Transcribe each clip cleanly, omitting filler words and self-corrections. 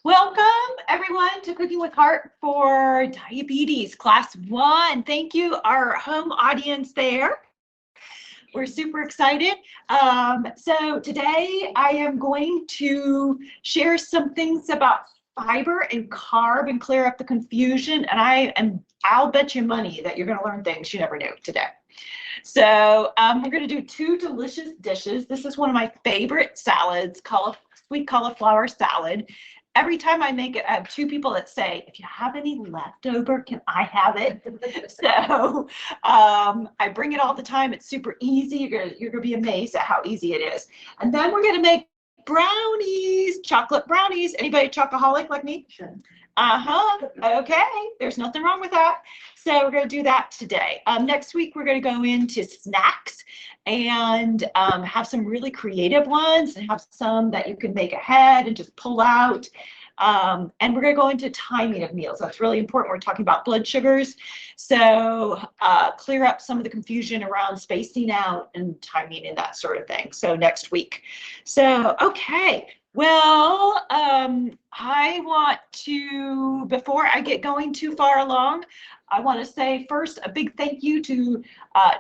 Welcome everyone to Cooking with Heart for Diabetes Class 1. Thank you, our home audience there. We're super excited. So today I am going to share some things about fiber and carb and clear up the confusion. And I'll bet you money that you're going to learn things you never knew today. So we're going to do two delicious dishes. This is one of my favorite salads, sweet cauliflower salad. Every time I make it, I have two people that say, if you have any leftover, can I have it? So I bring it all the time. It's super easy. You're gonna be amazed at how easy it is. And then we're gonna make brownies, chocolate brownies. Anybody chocoholic like me? Sure. Okay, there's nothing wrong with that. So we're going to do that today. Next week, we're going to go into snacks and have some really creative ones and have some that you can make ahead and just pull out. And we're going to go into timing of meals. That's really important. We're talking about blood sugars. So clear up some of the confusion around spacing out and timing and that sort of thing. So next week. So, okay. Well, I want to, before I get going too far along, I want to say first a big thank you to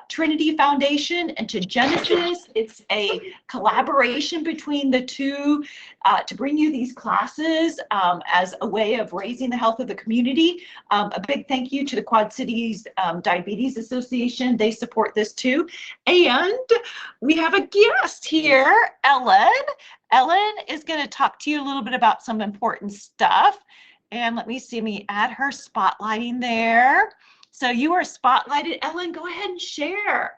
Trinity Foundation and to Genesis. It's a collaboration between the two to bring you these classes as a way of raising the health of the community. A big thank you to the Quad Cities Diabetes Association. They support this too. And we have a guest here, Ellen. Ellen is going to talk to you a little bit about some important stuff. And let me add her spotlighting there. So you are spotlighted. Ellen, go ahead and share.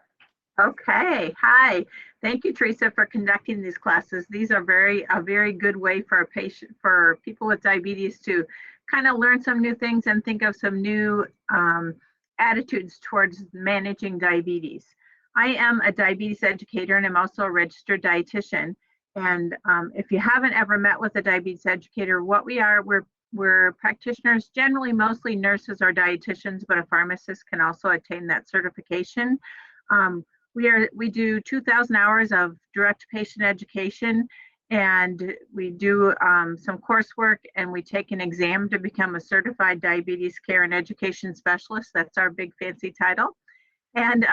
Okay. Hi. Thank you, Teresa, for conducting these classes. These are a very good way for people with diabetes to kind of learn some new things and think of some new attitudes towards managing diabetes. I am a diabetes educator and I'm also a registered dietitian. And if you haven't ever met with a diabetes educator, what we're practitioners, generally mostly nurses or dietitians, but a pharmacist can also attain that certification. We do 2,000 hours of direct patient education, and we do some coursework, and we take an exam to become a certified diabetes care and education specialist. That's our big fancy title. And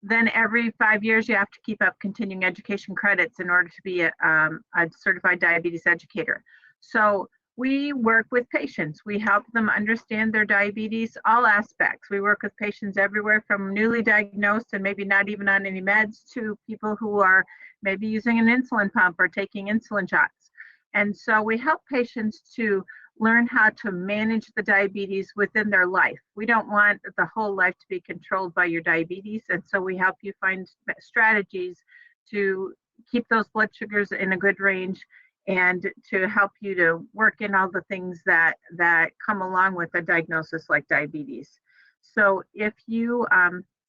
then every 5 years, you have to keep up continuing education credits in order to be a certified diabetes educator. So we work with patients. We help them understand their diabetes, all aspects. We work with patients everywhere from newly diagnosed and maybe not even on any meds to people who are maybe using an insulin pump or taking insulin shots. And so we help patients to learn how to manage the diabetes within their life. We don't want the whole life to be controlled by your diabetes. And so we help you find strategies to keep those blood sugars in a good range and to help you to work in all the things that come along with a diagnosis like diabetes. So if you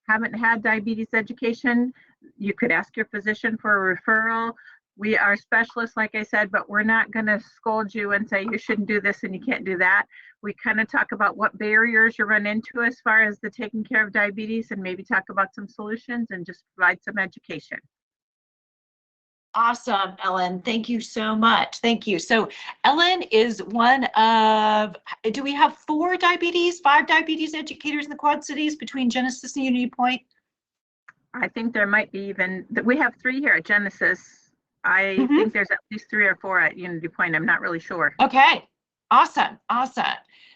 haven't had diabetes education, you could ask your physician for a referral. We are specialists, like I said, but we're not going to scold you and say you shouldn't do this and you can't do that. We kind of talk about what barriers you run into as far as the taking care of diabetes and maybe talk about some solutions and just provide some education. Awesome, Ellen. Thank you so much. Thank you. So Ellen is one of, do we have five diabetes educators in the Quad Cities between Genesis and Unity Point? I think there might be we have 3 here at Genesis. I think there's at least 3 or 4 at Unity Point. I'm not really sure. Okay. Awesome.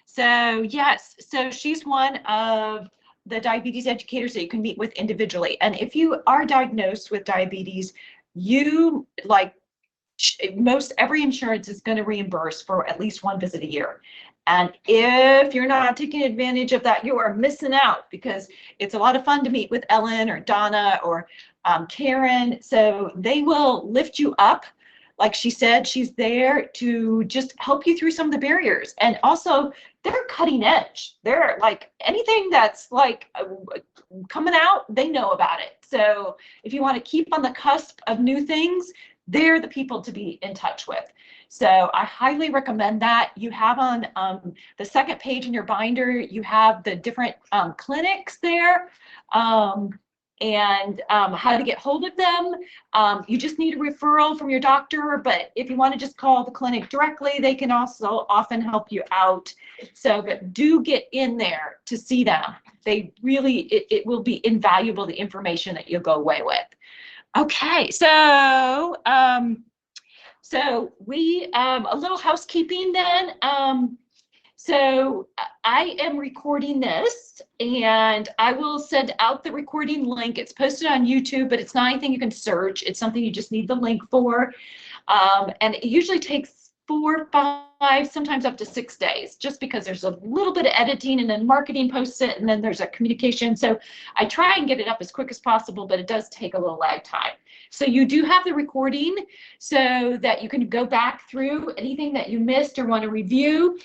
So yes, so she's one of the diabetes educators that you can meet with individually. And if you are diagnosed with diabetes, you most every insurance is going to reimburse for at least one visit a year. And if you're not taking advantage of that, you are missing out, because it's a lot of fun to meet with Ellen or Donna or Karen. So they will lift you up. Like she said, she's there to just help you through some of the barriers. And also, they're cutting edge. They're like anything that's like coming out, they know about it. So if you want to keep on the cusp of new things, they're the people to be in touch with. So I highly recommend that. You have on the second page in your binder, you have the different clinics there. and how to get hold of them. You just need a referral from your doctor, but if you want to just call the clinic directly, they can also often help you out. So, but do get in there to see them. They really, it will be invaluable, the information that you'll go away with. Okay, so we a little housekeeping then. So I am recording this, and I will send out the recording link. It's posted on YouTube, but it's not anything you can search. It's something you just need the link for. And it usually takes 4, 5, sometimes up to 6 days, just because there's a little bit of editing and then marketing posts it, and then there's a communication. So I try and get it up as quick as possible, but it does take a little lag time. So you do have the recording so that you can go back through anything that you missed or want to review.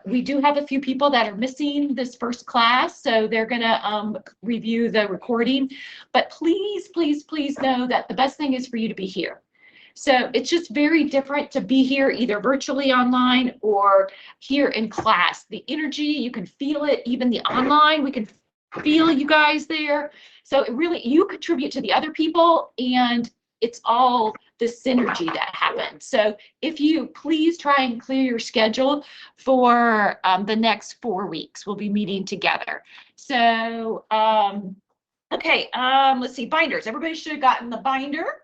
We do have a few people that are missing this first class, so they're going to review the recording. But please, please, please know that the best thing is for you to be here. So it's just very different to be here either virtually online or here in class. The energy, you can feel it, even the online, we can feel you guys there. So it really, you contribute to the other people, and it's all the synergy that happens. So if you please try and clear your schedule for the next 4 weeks, we'll be meeting together. So, okay, let's see, binders. Everybody should have gotten the binder.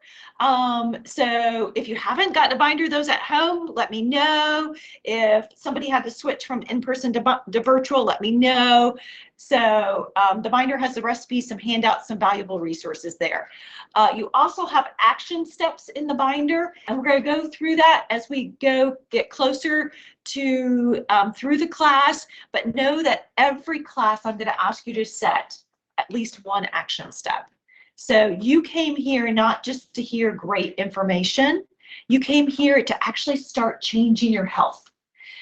So if you haven't gotten a binder, those at home, let me know. If somebody had to switch from in-person to virtual, let me know. So the binder has the recipes, some handouts, some valuable resources there. You also have action steps in the binder, and we're going to go through that as we get closer to through the class. But know that every class I'm going to ask you to set at least one action step. So you came here not just to hear great information, you came here to actually start changing your health.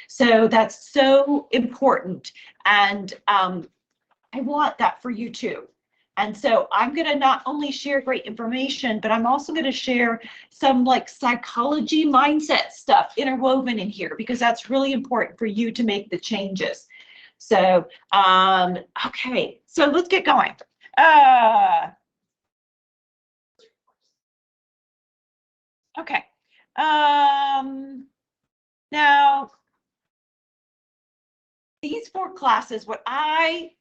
So that's so important, and I want that for you too. And so I'm going to not only share great information, but I'm also going to share some like psychology mindset stuff interwoven in here, because that's really important for you to make the changes. So, okay, so let's get going. Okay. Now, these 4 classes, what I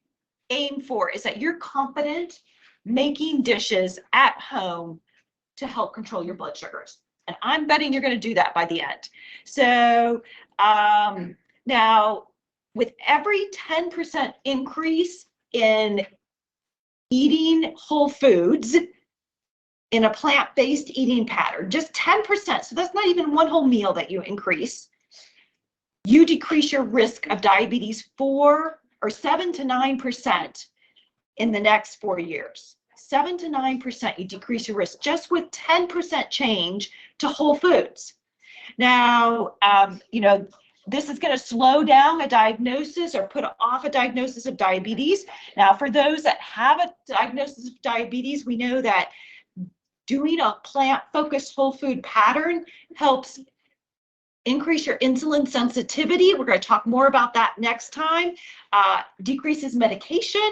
aim for is that you're confident making dishes at home to help control your blood sugars. And I'm betting you're going to do that by the end. So now, with every 10% increase in eating whole foods in a plant-based eating pattern, just 10%, so that's not even one whole meal that you increase, you decrease your risk of diabetes 7 to 9% in the next 4 years. 7 to 9% you decrease your risk just with 10% change to whole foods. Now, you know, this is going to slow down a diagnosis or put off a diagnosis of diabetes. Now, for those that have a diagnosis of diabetes, we know that doing a plant-focused whole food pattern helps increase your insulin sensitivity. We're going to talk more about that next time. Decreases medication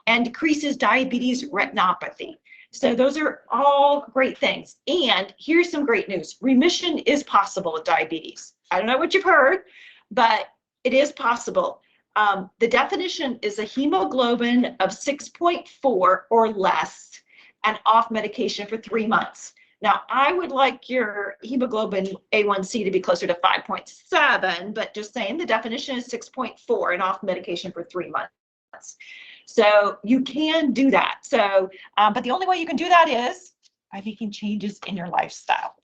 and decreases diabetes retinopathy. So those are all great things. And here's some great news. Remission is possible with diabetes. I don't know what you've heard, but it is possible. The definition is a hemoglobin of 6.4 or less and off medication for 3 months. Now, I would like your hemoglobin A1C to be closer to 5.7, but just saying the definition is 6.4 and off medication for 3 months. So you can do that. So, but the only way you can do that is by making changes in your lifestyle.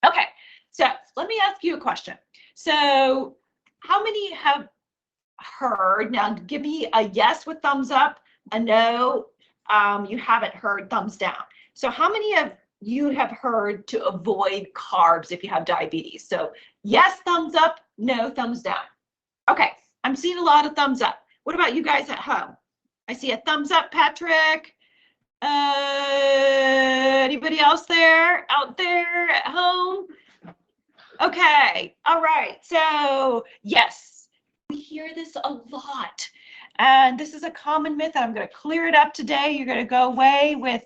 Okay, so let me ask you a question. So how many have heard, now give me a yes with thumbs up, a no, you haven't heard, thumbs down. So how many of you have heard to avoid carbs if you have diabetes? So yes, thumbs up, no, thumbs down. Okay, I'm seeing a lot of thumbs up. What about you guys at home? I see a thumbs up, Patrick. Anybody else there, out there at home? Okay, all right, so yes, we hear this a lot. And this is a common myth, and I'm going to clear it up today. You're going to go away with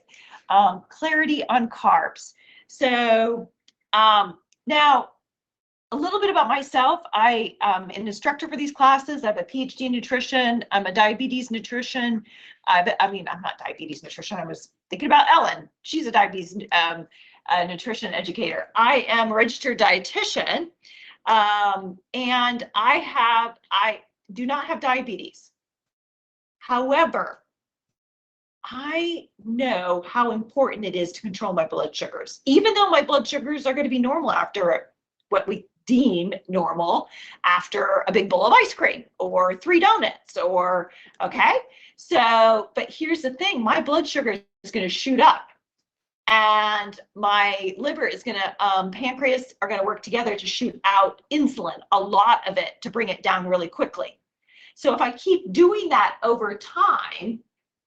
clarity on carbs. So now, a little bit about myself. I am an instructor for these classes. I have a PhD in nutrition. I'm a diabetes nutrition. I'm not diabetes nutrition. I was thinking about Ellen. She's a diabetes nutrition educator. I am a registered dietitian, and I do not have diabetes. However, I know how important it is to control my blood sugars, even though my blood sugars are going to be normal after what we deem normal after a big bowl of ice cream or 3 donuts or, okay? So, but here's the thing, my blood sugar is going to shoot up and my liver is going to, pancreas are going to work together to shoot out insulin, a lot of it, to bring it down really quickly. So if I keep doing that over time,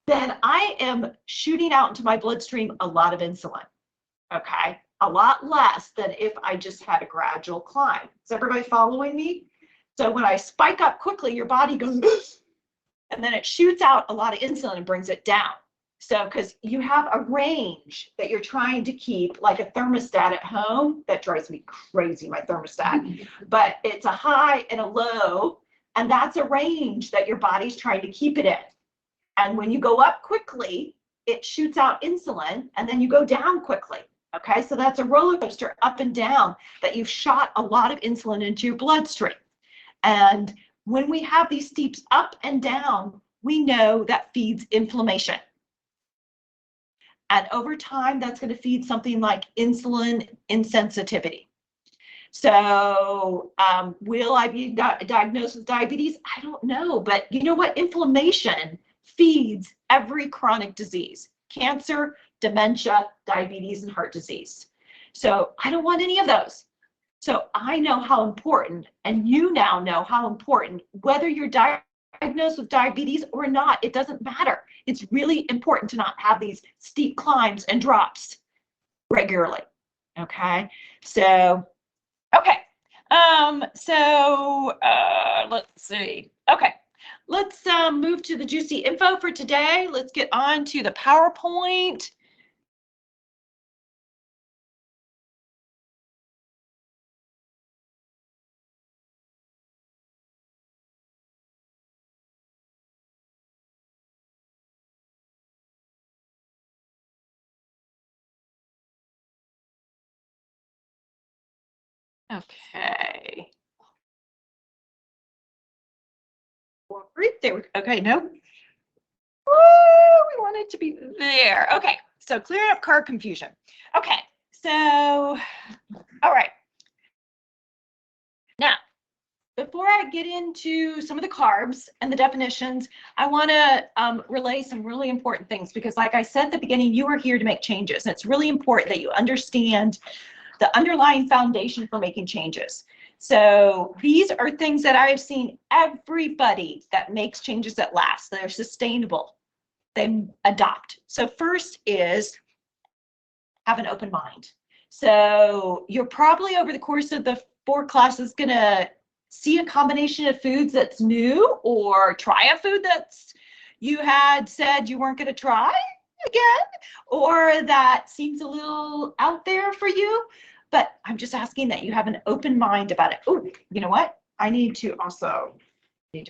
then I am shooting out into my bloodstream a lot of insulin, okay? A lot less than if I just had a gradual climb. Is everybody following me? So when I spike up quickly, your body goes, and then it shoots out a lot of insulin and brings it down. So because you have a range that you're trying to keep, like a thermostat at home, that drives me crazy, my thermostat, but it's a high and a low, and that's a range that your body's trying to keep it in. And when you go up quickly, it shoots out insulin, and then you go down quickly. Okay, so that's a roller coaster up and down that you've shot a lot of insulin into your bloodstream. And when we have these steeps up and down, we know that feeds inflammation. And over time, that's going to feed something like insulin insensitivity. So will I be diagnosed with diabetes? I don't know. But you know what? Inflammation feeds every chronic disease: cancer, dementia, diabetes, and heart disease. So I don't want any of those. So I know how important, and you now know how important, whether you're diagnosed with diabetes or not, it doesn't matter. It's really important to not have these steep climbs and drops regularly. Okay, so, okay. Let's see. Okay. Let's move to the juicy info for today. Let's get on to the PowerPoint. Okay. There we go. Okay, no. Woo, we want it to be there. Okay, so clearing up carb confusion. Okay, so, all right. Now, before I get into some of the carbs and the definitions, I want to relay some really important things, because like I said at the beginning, you are here to make changes. And it's really important that you understand the underlying foundation for making changes. So these are things that I've seen everybody that makes changes that last, that are sustainable, they adopt. So first is have an open mind. So you're probably over the course of the 4 classes going to see a combination of foods that's new, or try a food that's you had said you weren't going to try again, or that seems a little out there for you. But I'm just asking that you have an open mind about it. Oh, you know what? I need to also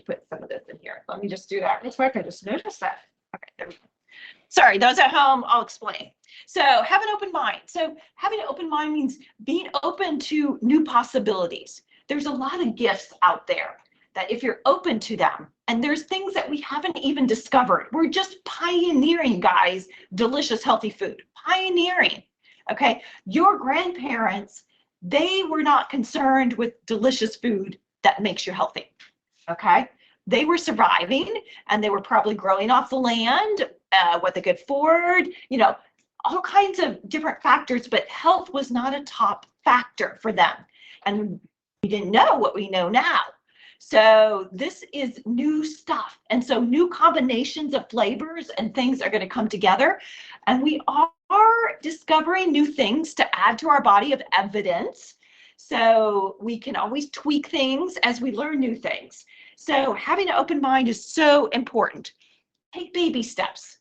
put some of this in here. Let me just do that real quick. I just noticed that. Okay, there we go. Sorry, those at home, I'll explain. So have an open mind. So having an open mind means being open to new possibilities. There's a lot of gifts out there that if you're open to them, and there's things that we haven't even discovered. We're just pioneering, guys, delicious, healthy food. Pioneering. Okay, your grandparents, they were not concerned with delicious food that makes you healthy. Okay, they were surviving, and they were probably growing off the land, what they could afford, you know, all kinds of different factors, but health was not a top factor for them. And we didn't know what we know now. So this is new stuff. And so new combinations of flavors and things are going to come together. And we are discovering new things to add to our body of evidence. So we can always tweak things as we learn new things. So having an open mind is so important. Take baby steps.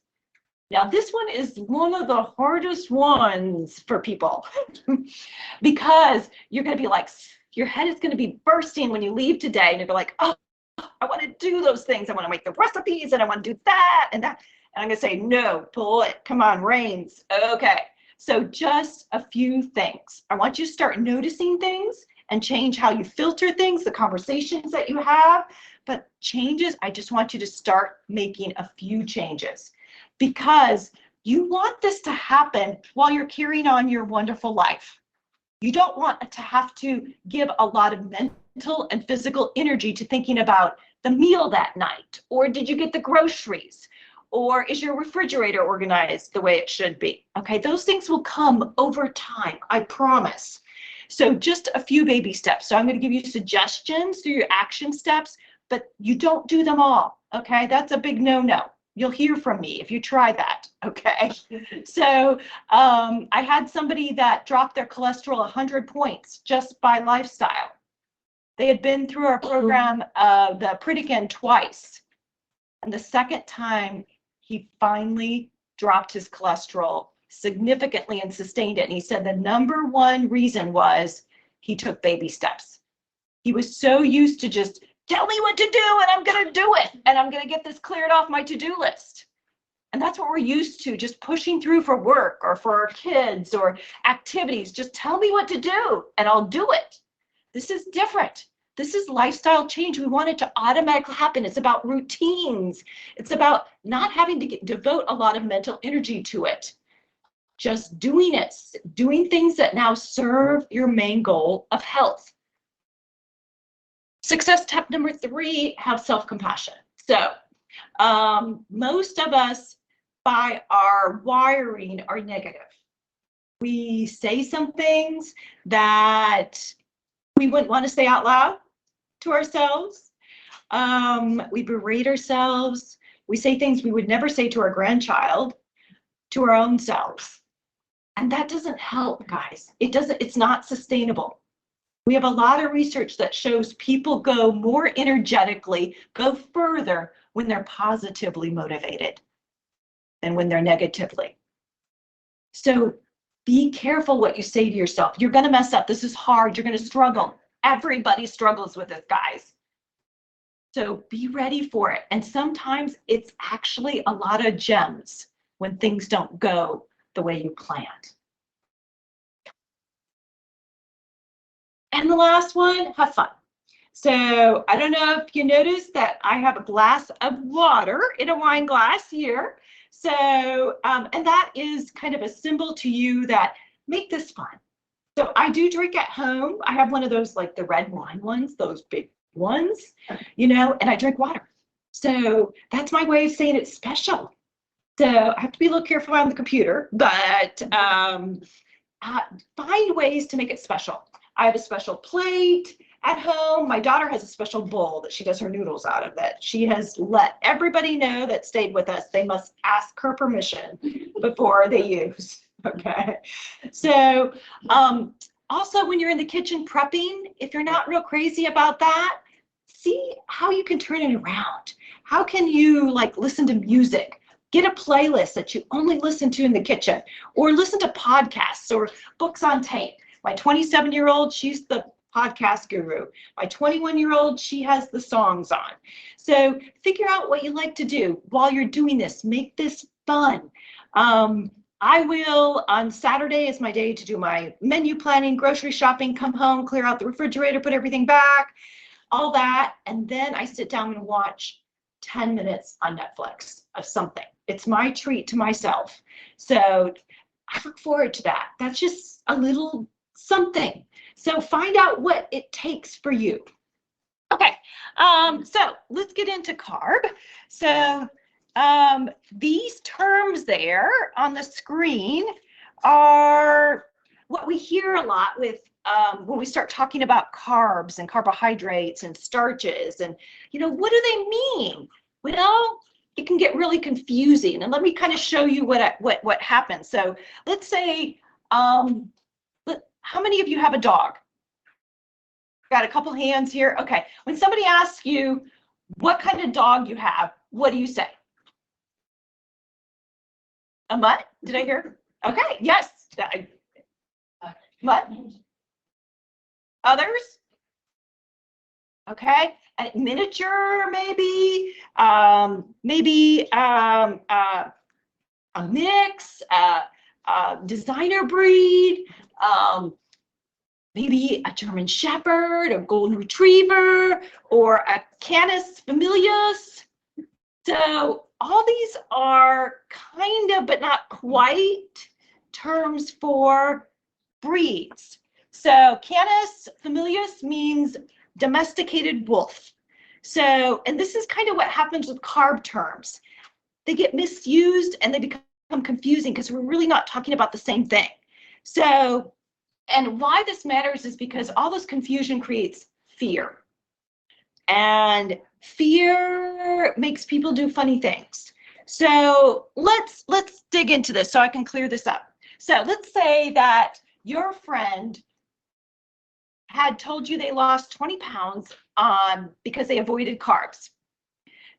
Now, this one is one of the hardest ones for people because you're going to be like, your head is going to be bursting when you leave today. And you're like, oh, I want to do those things. I want to make the recipes and I want to do that and that. And I'm going to say, no, pull it. Come on, reins. Okay. So just a few things. I want you to start noticing things and change how you filter things, the conversations that you have. But changes, I just want you to start making a few changes because you want this to happen while you're carrying on your wonderful life. You don't want to have to give a lot of mental and physical energy to thinking about the meal that night, or did you get the groceries, or is your refrigerator organized the way it should be? Okay, those things will come over time, I promise. So just a few baby steps. So I'm going to give you suggestions through your action steps, but you don't do them all, okay? That's a big no-no. You'll hear from me if you try that, okay? So I had somebody that dropped their cholesterol 100 points just by lifestyle. They had been through our program, the Pritikin, twice. And the second time, he finally dropped his cholesterol significantly and sustained it. And he said the number one reason was he took baby steps. He was so used to just tell me what to do and I'm going to do it. And I'm going to get this cleared off my to-do list. And that's what we're used to, just pushing through for work or for our kids or activities. Just tell me what to do and I'll do it. This is different. This is lifestyle change. We want it to automatically happen. It's about routines. It's about not having to devote a lot of mental energy to it. Just doing it, doing things that now serve your main goal of health. Success step number 3, have self-compassion. So most of us by our wiring are negative. We say some things that we wouldn't want to say out loud to ourselves. We berate ourselves. We say things we would never say to our grandchild, to our own selves. And that doesn't help, guys. It's not sustainable. We have a lot of research that shows people go more energetically, go further when they're positively motivated than when they're negatively. So be careful what you say to yourself. You're going to mess up. This is hard. You're going to struggle. Everybody struggles with this, guys. So be ready for it. And sometimes it's actually a lot of gems when things don't go the way you planned. And the last one, have fun. So I don't know if you noticed that I have a glass of water in a wine glass here. So, and that is kind of a symbol to you that make this fun. So I do drink at home. I have one of those, like the red wine ones, those big ones, you know, and I drink water. So that's my way of saying it's special. So I have to be a little careful on the computer, but find ways to make it special. I have a special plate at home. My daughter has a special bowl that she does her noodles out of that she has let everybody know that stayed with us. They must ask her permission before they use. Okay. So also when you're in the kitchen prepping, if you're not real crazy about that, see how you can turn it around. How can you like listen to music? Get a playlist that you only listen to in the kitchen, or listen to podcasts or books on tape. My 27-year-old, she's the podcast guru. My 21-year-old, she has the songs on. So figure out what you like to do while you're doing this. Make this fun. I will, on Saturday is my day to do my menu planning, grocery shopping, come home, clear out the refrigerator, put everything back, all that. And then I sit down and watch 10 minutes on Netflix of something. It's my treat to myself. So I look forward to that. That's just a little something. So find out what it takes for you. Okay, so let's get into carb. So these terms there on the screen are what we hear a lot with when we start talking about carbs and carbohydrates and starches, and you know, what do they mean? Well, it can get really confusing, and let me kind of show you what happens. So let's say how many of you have a dog? Got a couple hands here. Okay. When somebody asks you what kind of dog you have, what do you say? A mutt? Did I hear? Okay. Yes. Mutt. Others? Okay. A miniature, maybe. A mix. Designer breed. Maybe a German Shepherd, a Golden Retriever, or a Canis Familius. So all these are kind of, but not quite, terms for breeds. So Canis Familius means domesticated wolf. So, and this is kind of what happens with carb terms. They get misused and they become confusing because we're really not talking about the same thing. So, and why this matters is because all this confusion creates fear. And fear makes people do funny things. So let's dig into this so I can clear this up. So let's say that your friend had told you they lost 20 pounds because they avoided carbs.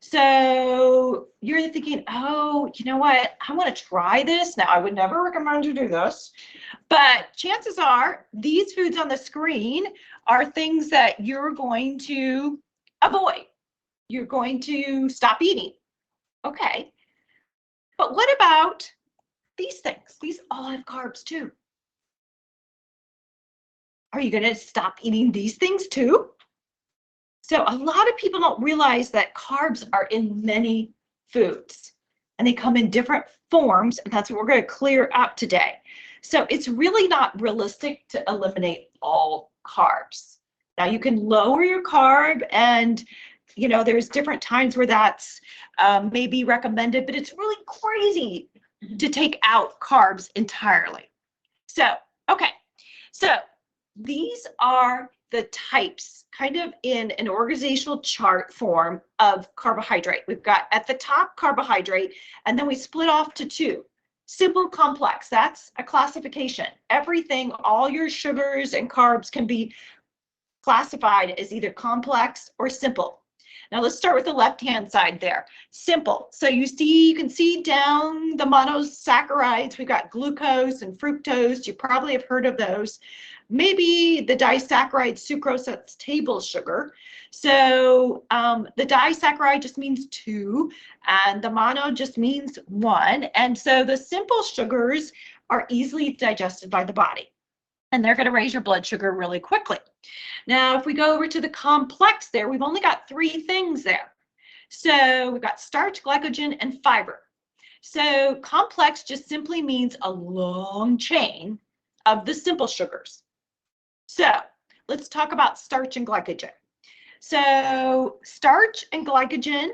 So you're thinking, oh, you know what? I want to try this. Now, I would never recommend you do this, but chances are these foods on the screen are things that you're going to avoid. You're going to stop eating. Okay. But what about these things? These all have carbs too. Are you going to stop eating these things too? So a lot of people don't realize that carbs are in many foods and they come in different forms, and that's what we're going to clear up today. So it's really not realistic to eliminate all carbs. Now you can lower your carb, and you know there's different times where that's maybe recommended, but it's really crazy to take out carbs entirely. So, okay, so these are the types, kind of in an organizational chart form, of carbohydrate. We've got at the top carbohydrate, and then we split off to two. Simple, complex, that's a classification. Everything, all your sugars and carbs can be classified as either complex or simple. Now let's start with the left-hand side there. Simple. So you can see down the monosaccharides, we've got glucose and fructose. You probably have heard of those. Maybe the disaccharide sucrose, that's table sugar. So the disaccharide just means 2, and the mono just means 1. And so the simple sugars are easily digested by the body, and they're going to raise your blood sugar really quickly. Now, if we go over to the complex there, we've only got 3 things there. So we've got starch, glycogen, and fiber. So complex just simply means a long chain of the simple sugars. So let's talk about starch and glycogen. So starch and glycogen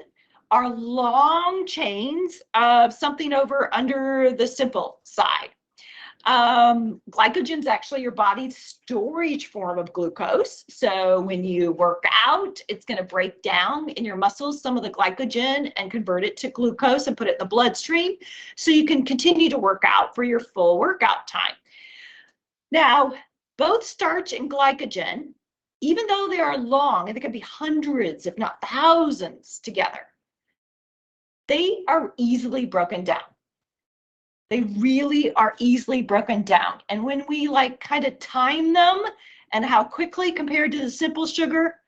are long chains of something under the simple side. Glycogen is actually your body's storage form of glucose. So when you work out, it's going to break down in your muscles some of the glycogen and convert it to glucose and put it in the bloodstream so you can continue to work out for your full workout time. Now, both starch and glycogen, even though they are long, and they can be hundreds, if not thousands together, they are easily broken down. They really are easily broken down. And when we kind of time them and how quickly compared to the simple sugar,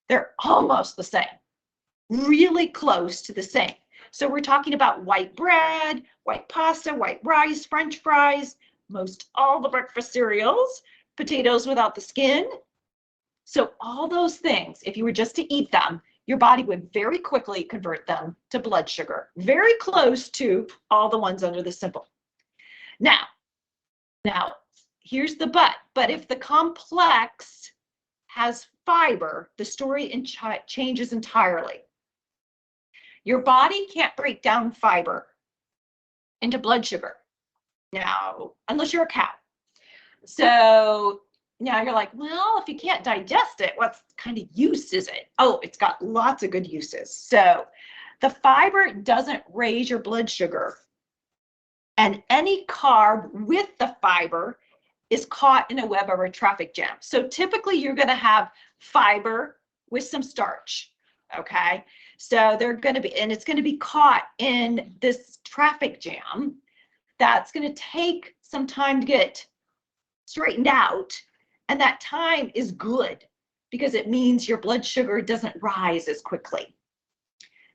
they're almost the same, really close to the same. So we're talking about white bread, white pasta, white rice, French fries, most all the breakfast cereals, potatoes without the skin. So all those things, if you were just to eat them, your body would very quickly convert them to blood sugar, very close to all the ones under the simple. Now, here's the but. But if the complex has fiber, the story changes entirely. Your body can't break down fiber into blood sugar. Now, unless you're a cow. So now you're like, well, if you can't digest it, what kind of use is it? Oh, it's got lots of good uses. So the fiber doesn't raise your blood sugar, and any carb with the fiber is caught in a web of a traffic jam. So typically you're going to have fiber with some starch. Okay, so they're going to be, and it's going to be caught in this traffic jam. That's going to take some time to get straightened out. And that time is good because it means your blood sugar doesn't rise as quickly.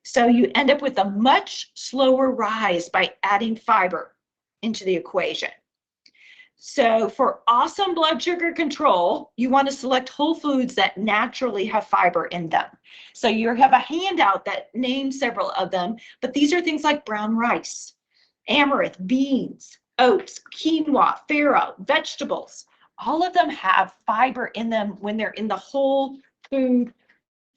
So you end up with a much slower rise by adding fiber into the equation. So for awesome blood sugar control, you want to select whole foods that naturally have fiber in them. So you have a handout that names several of them, but these are things like brown rice, amaranth, beans, oats, quinoa, farro, vegetables. All of them have fiber in them when they're in the whole food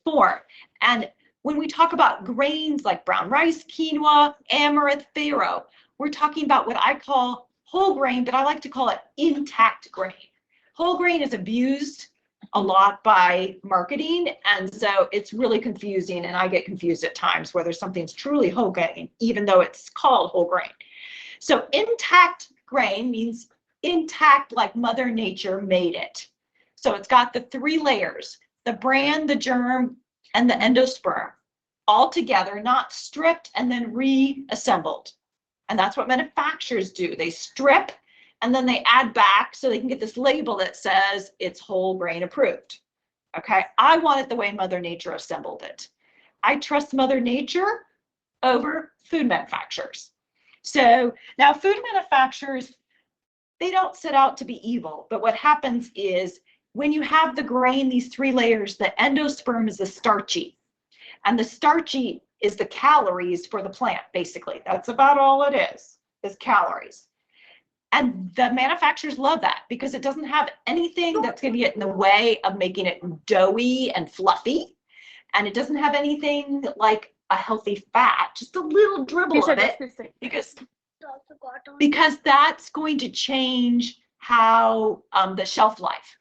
form. And when we talk about grains like brown rice, quinoa, amaranth, farro, we're talking about what I call whole grain, but I like to call it intact grain. Whole grain is abused a lot by marketing, and so it's really confusing, and I get confused at times whether something's truly whole grain, even though it's called whole grain. So intact grain means intact like Mother Nature made it. So it's got the 3 layers, the bran, the germ, and the endosperm, all together, not stripped and then reassembled. And that's what manufacturers do. They strip and then they add back so they can get this label that says it's whole grain approved. Okay, I want it the way Mother Nature assembled it. I trust Mother Nature over food manufacturers. So now food manufacturers, they don't set out to be evil, but what happens is when you have the grain, these 3 layers, the endosperm is the starchy, and the starchy is the calories for the plant, basically. That's about all it is calories. And the manufacturers love that because it doesn't have anything that's going to get in the way of making it doughy and fluffy. And it doesn't have anything like a healthy fat, just a little dribble of it, because that's going to change how the shelf life.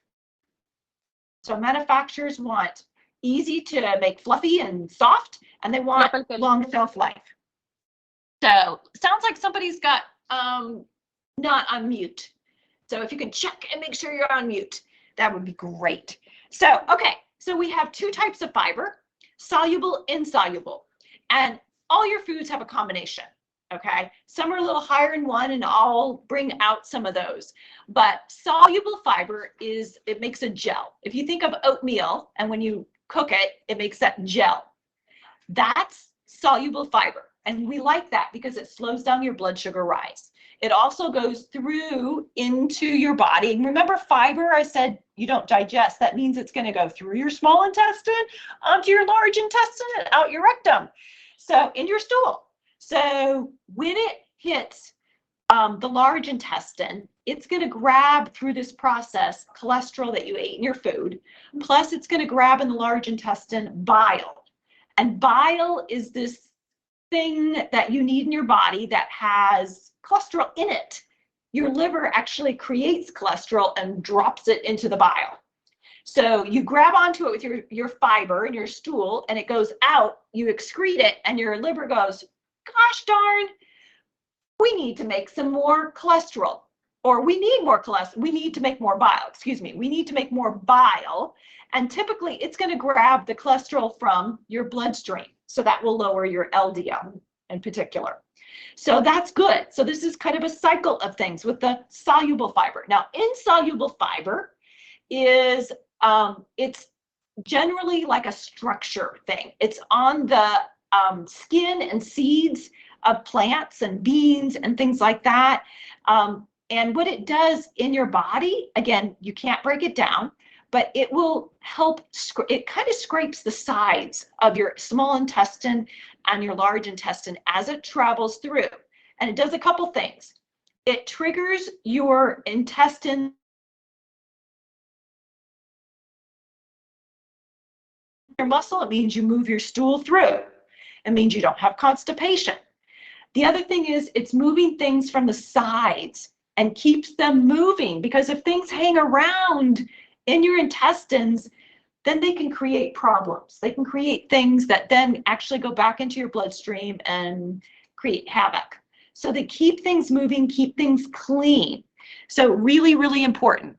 So manufacturers want easy to make fluffy and soft, and they want long shelf life. So sounds like somebody's got not on mute. So if you can check and make sure you're on mute, that would be great. So, okay, so we have 2 types of fiber, soluble, insoluble, and all your foods have a combination. Okay, some are a little higher in one, and I'll bring out some of those. But soluble fiber it makes a gel. If you think of oatmeal, and when you cook it, it makes that gel. That's soluble fiber, and we like that because it slows down your blood sugar rise. It also goes through into your body. And remember, fiber, I said you don't digest. That means it's going to go through your small intestine, onto your large intestine, and out your rectum. So in your stool. So when it hits the large intestine, it's going to grab through this process cholesterol that you ate in your food. Plus, it's going to grab in the large intestine bile. And bile is this thing that you need in your body that has cholesterol in it. Your liver actually creates cholesterol and drops it into the bile. So you grab onto it with your fiber in your stool, and it goes out, you excrete it, and your liver goes, gosh darn, we need to make some more cholesterol, or we need more cholesterol, we need to make more bile, we need to make more bile, and typically it's going to grab the cholesterol from your bloodstream, so that will lower your LDL in particular. So that's good. So this is kind of a cycle of things with the soluble fiber. Now, insoluble fiber is, it's generally like a structure thing. It's on the skin and seeds of plants and beans and things like that. And what it does in your body, again, you can't break it down, but it will help, it kind of scrapes the sides of your small intestine and your large intestine as it travels through. And it does a couple things. It triggers your intestine your muscle. It means you move your stool through. It means you don't have constipation. The other thing is it's moving things from the sides and keeps them moving, because if things hang around in your intestines, then they can create problems. They can create things that then actually go back into your bloodstream and create havoc. So they keep things moving, keep things clean. So really, really important.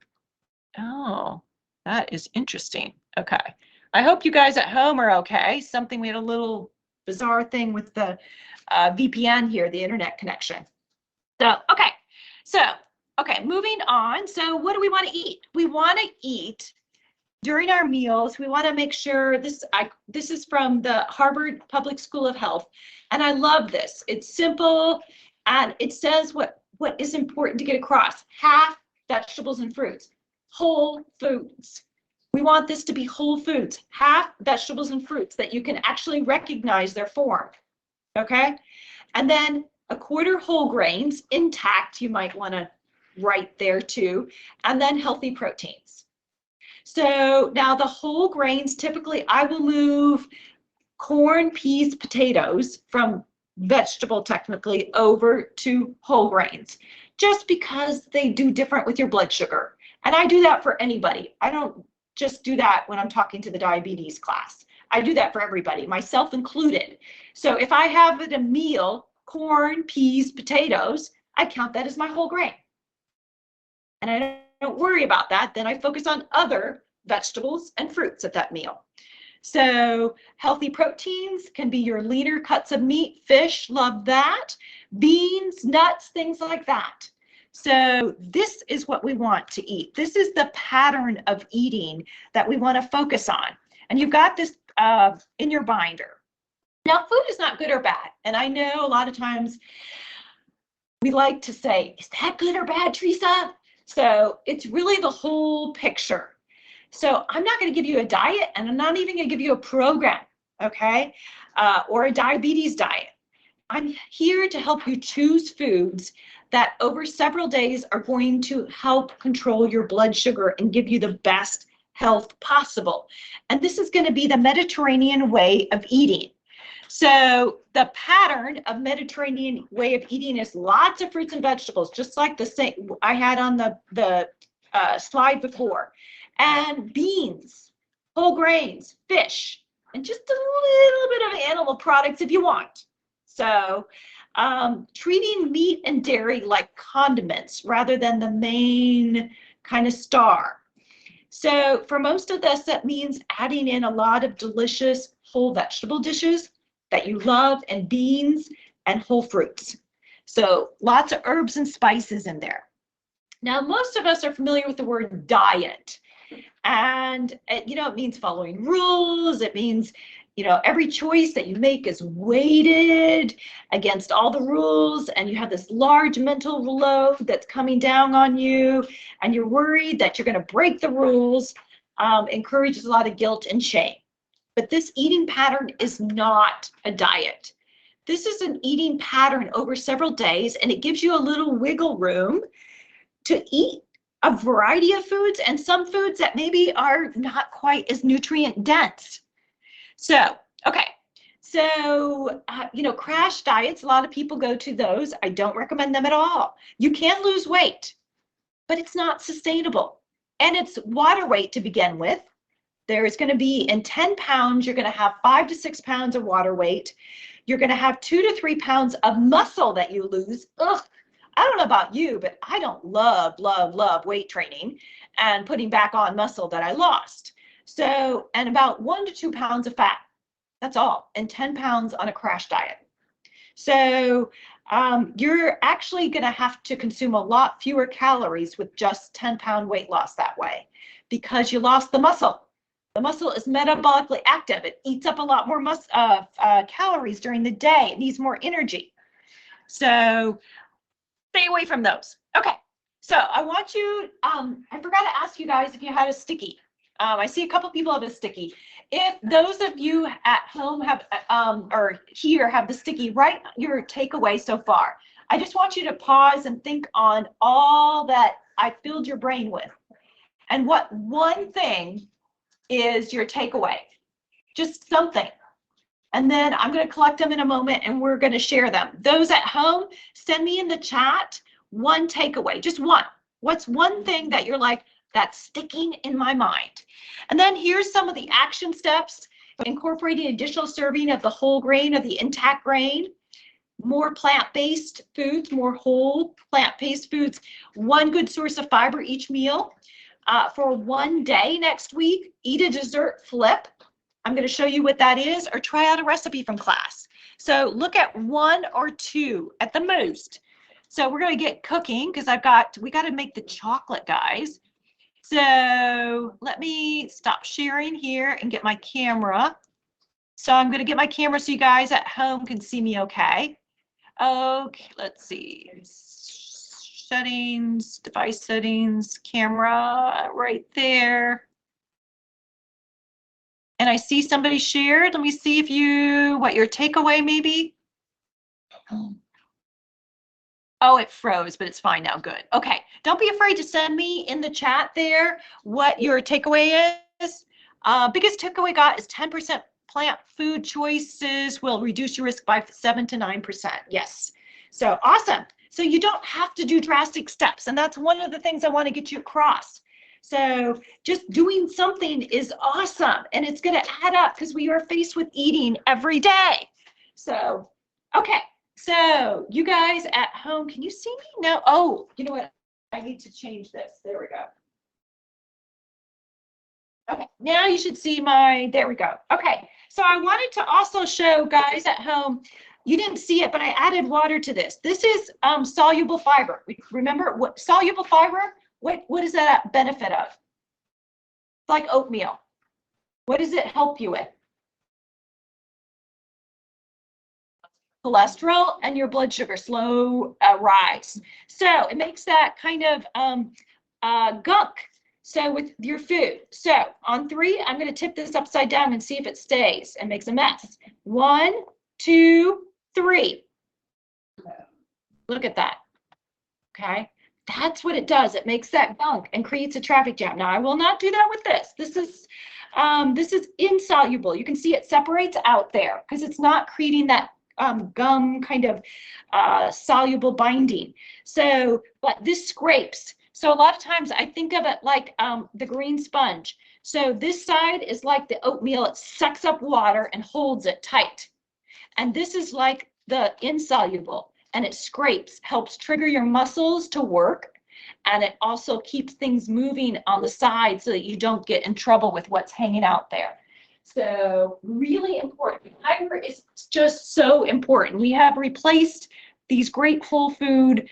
Oh, That is interesting. Okay. I hope you guys at home are okay. We had a little bizarre thing with the VPN here, the internet connection. So, okay, moving on. So what do we want to eat? We want to eat during our meals. We want to make sure this is from the Harvard Public School of Health. And I love this. It's simple and it says what is important to get across. Half vegetables and fruits, whole foods. We want this to be whole foods, half vegetables and fruits that you can actually recognize their form. Okay. And then a quarter whole grains intact, you might want to write there too, and then healthy proteins. So now the whole grains, typically I will move corn, peas, potatoes from vegetable technically over to whole grains, just because they do different with your blood sugar. And I do that for anybody. I don't just do that when I'm talking to the diabetes class. I do that for everybody, myself included. So if I have at a meal, corn, peas, potatoes, I count that as my whole grain. And I don't worry about that. Then I focus on other vegetables and fruits at that meal. So healthy proteins can be your leaner cuts of meat, fish, love that, beans, nuts, things like that. So this is what we want to eat. This is the pattern of eating that we want to focus on. And you've got this in your binder. Now, food is not good or bad. And I know a lot of times we like to say, is that good or bad, Teresa? So it's really the whole picture. So I'm not going to give you a diet, and I'm not even going to give you a program, okay, or a diabetes diet. I'm here to help you choose foods that over several days are going to help control your blood sugar and give you the best health possible. And this is going to be the Mediterranean way of eating. So the pattern of Mediterranean way of eating is lots of fruits and vegetables, just like the same I had on the slide before, and beans, whole grains, fish, and just a little bit of animal products if you want. So treating meat and dairy like condiments rather than the main kind of star. So for most of this, that means adding in a lot of delicious whole vegetable dishes that you love, and beans and whole fruits. So lots of herbs and spices in there. Now, most of us are familiar with the word diet. And, it means following rules. It means, every choice that you make is weighted against all the rules. And you have this large mental load that's coming down on you. And you're worried that you're going to break the rules. Encourages a lot of guilt and shame. But this eating pattern is not a diet. This is an eating pattern over several days, and it gives you a little wiggle room to eat a variety of foods and some foods that maybe are not quite as nutrient dense. So, okay. So, crash diets, a lot of people go to those. I don't recommend them at all. You can lose weight, but it's not sustainable. And it's water weight to begin with. There is going to be in 10 pounds, you're going to have 5 to 6 pounds of water weight. You're going to have 2 to 3 pounds of muscle that you lose. Ugh, I don't know about you, but I don't love weight training and putting back on muscle that I lost. So, and about 1 to 2 pounds of fat. That's all, and 10 pounds on a crash diet. So you're actually going to have to consume a lot fewer calories with just 10-pound weight loss that way, because you lost the muscle. The muscle is metabolically active. It eats up a lot more calories during the day. It needs more energy. So stay away from those. Okay, so I want you, I forgot to ask you guys if you had a sticky. I see a couple people have a sticky. If those of you at home have, or here have the sticky, write your takeaway so far. I just want you to pause and think on all that I filled your brain with. And what one thing is your takeaway? Just something. And then I'm going to collect them in a moment and we're going to share them. Those at home, send me in the chat one takeaway, just one. What's one thing that you're like, that's sticking in my mind? And then here's some of the action steps: incorporating additional serving of the whole grain, of the intact grain, more plant-based foods, more whole plant-based foods, one good source of fiber each meal, for one day next week, eat a dessert flip. I'm going to show you what that is, or try out a recipe from class. So look at 1 or 2 at the most. So we're going to get cooking because we got to make the chocolate, guys. So let me stop sharing here and get my camera. So I'm going to get my camera so you guys at home can see me okay. Okay, let's see. Settings, device settings, camera right there. And I see somebody shared. Let me see if what your takeaway maybe. Oh, it froze, but it's fine now. Good. Okay. Don't be afraid to send me in the chat there what your takeaway is. Biggest takeaway got is 10% plant food choices will reduce your risk by 7 to 9%. Yes. So awesome. So you don't have to do drastic steps. And that's one of the things I want to get you across. So just doing something is awesome. And it's going to add up because we are faced with eating every day. So, okay. So you guys at home, can you see me now? Oh, you know what? I need to change this. There we go. Okay, now you should see there we go. Okay, so I wanted to also show guys at home, you didn't see it, but I added water to this. This is soluble fiber. Remember what soluble fiber? What is that benefit of? It's like oatmeal. What does it help you with? Cholesterol and your blood sugar slow rise. So it makes that kind of gunk. So with your food. So on 3, I'm going to tip this upside down and see if it stays and makes a mess. 1, 2, 3. Look at that. Okay. That's what it does. It makes that gunk and creates a traffic jam. Now I will not do that with this. This is insoluble. You can see it separates out there because it's not creating that gum kind of soluble binding. So, but this scrapes. So a lot of times I think of it like the green sponge. So this side is like the oatmeal. It sucks up water and holds it tight. And this is like the insoluble, and it scrapes, helps trigger your muscles to work. And it also keeps things moving on the side so that you don't get in trouble with what's hanging out there. So really important. Fiber is just so important. We have replaced these great whole food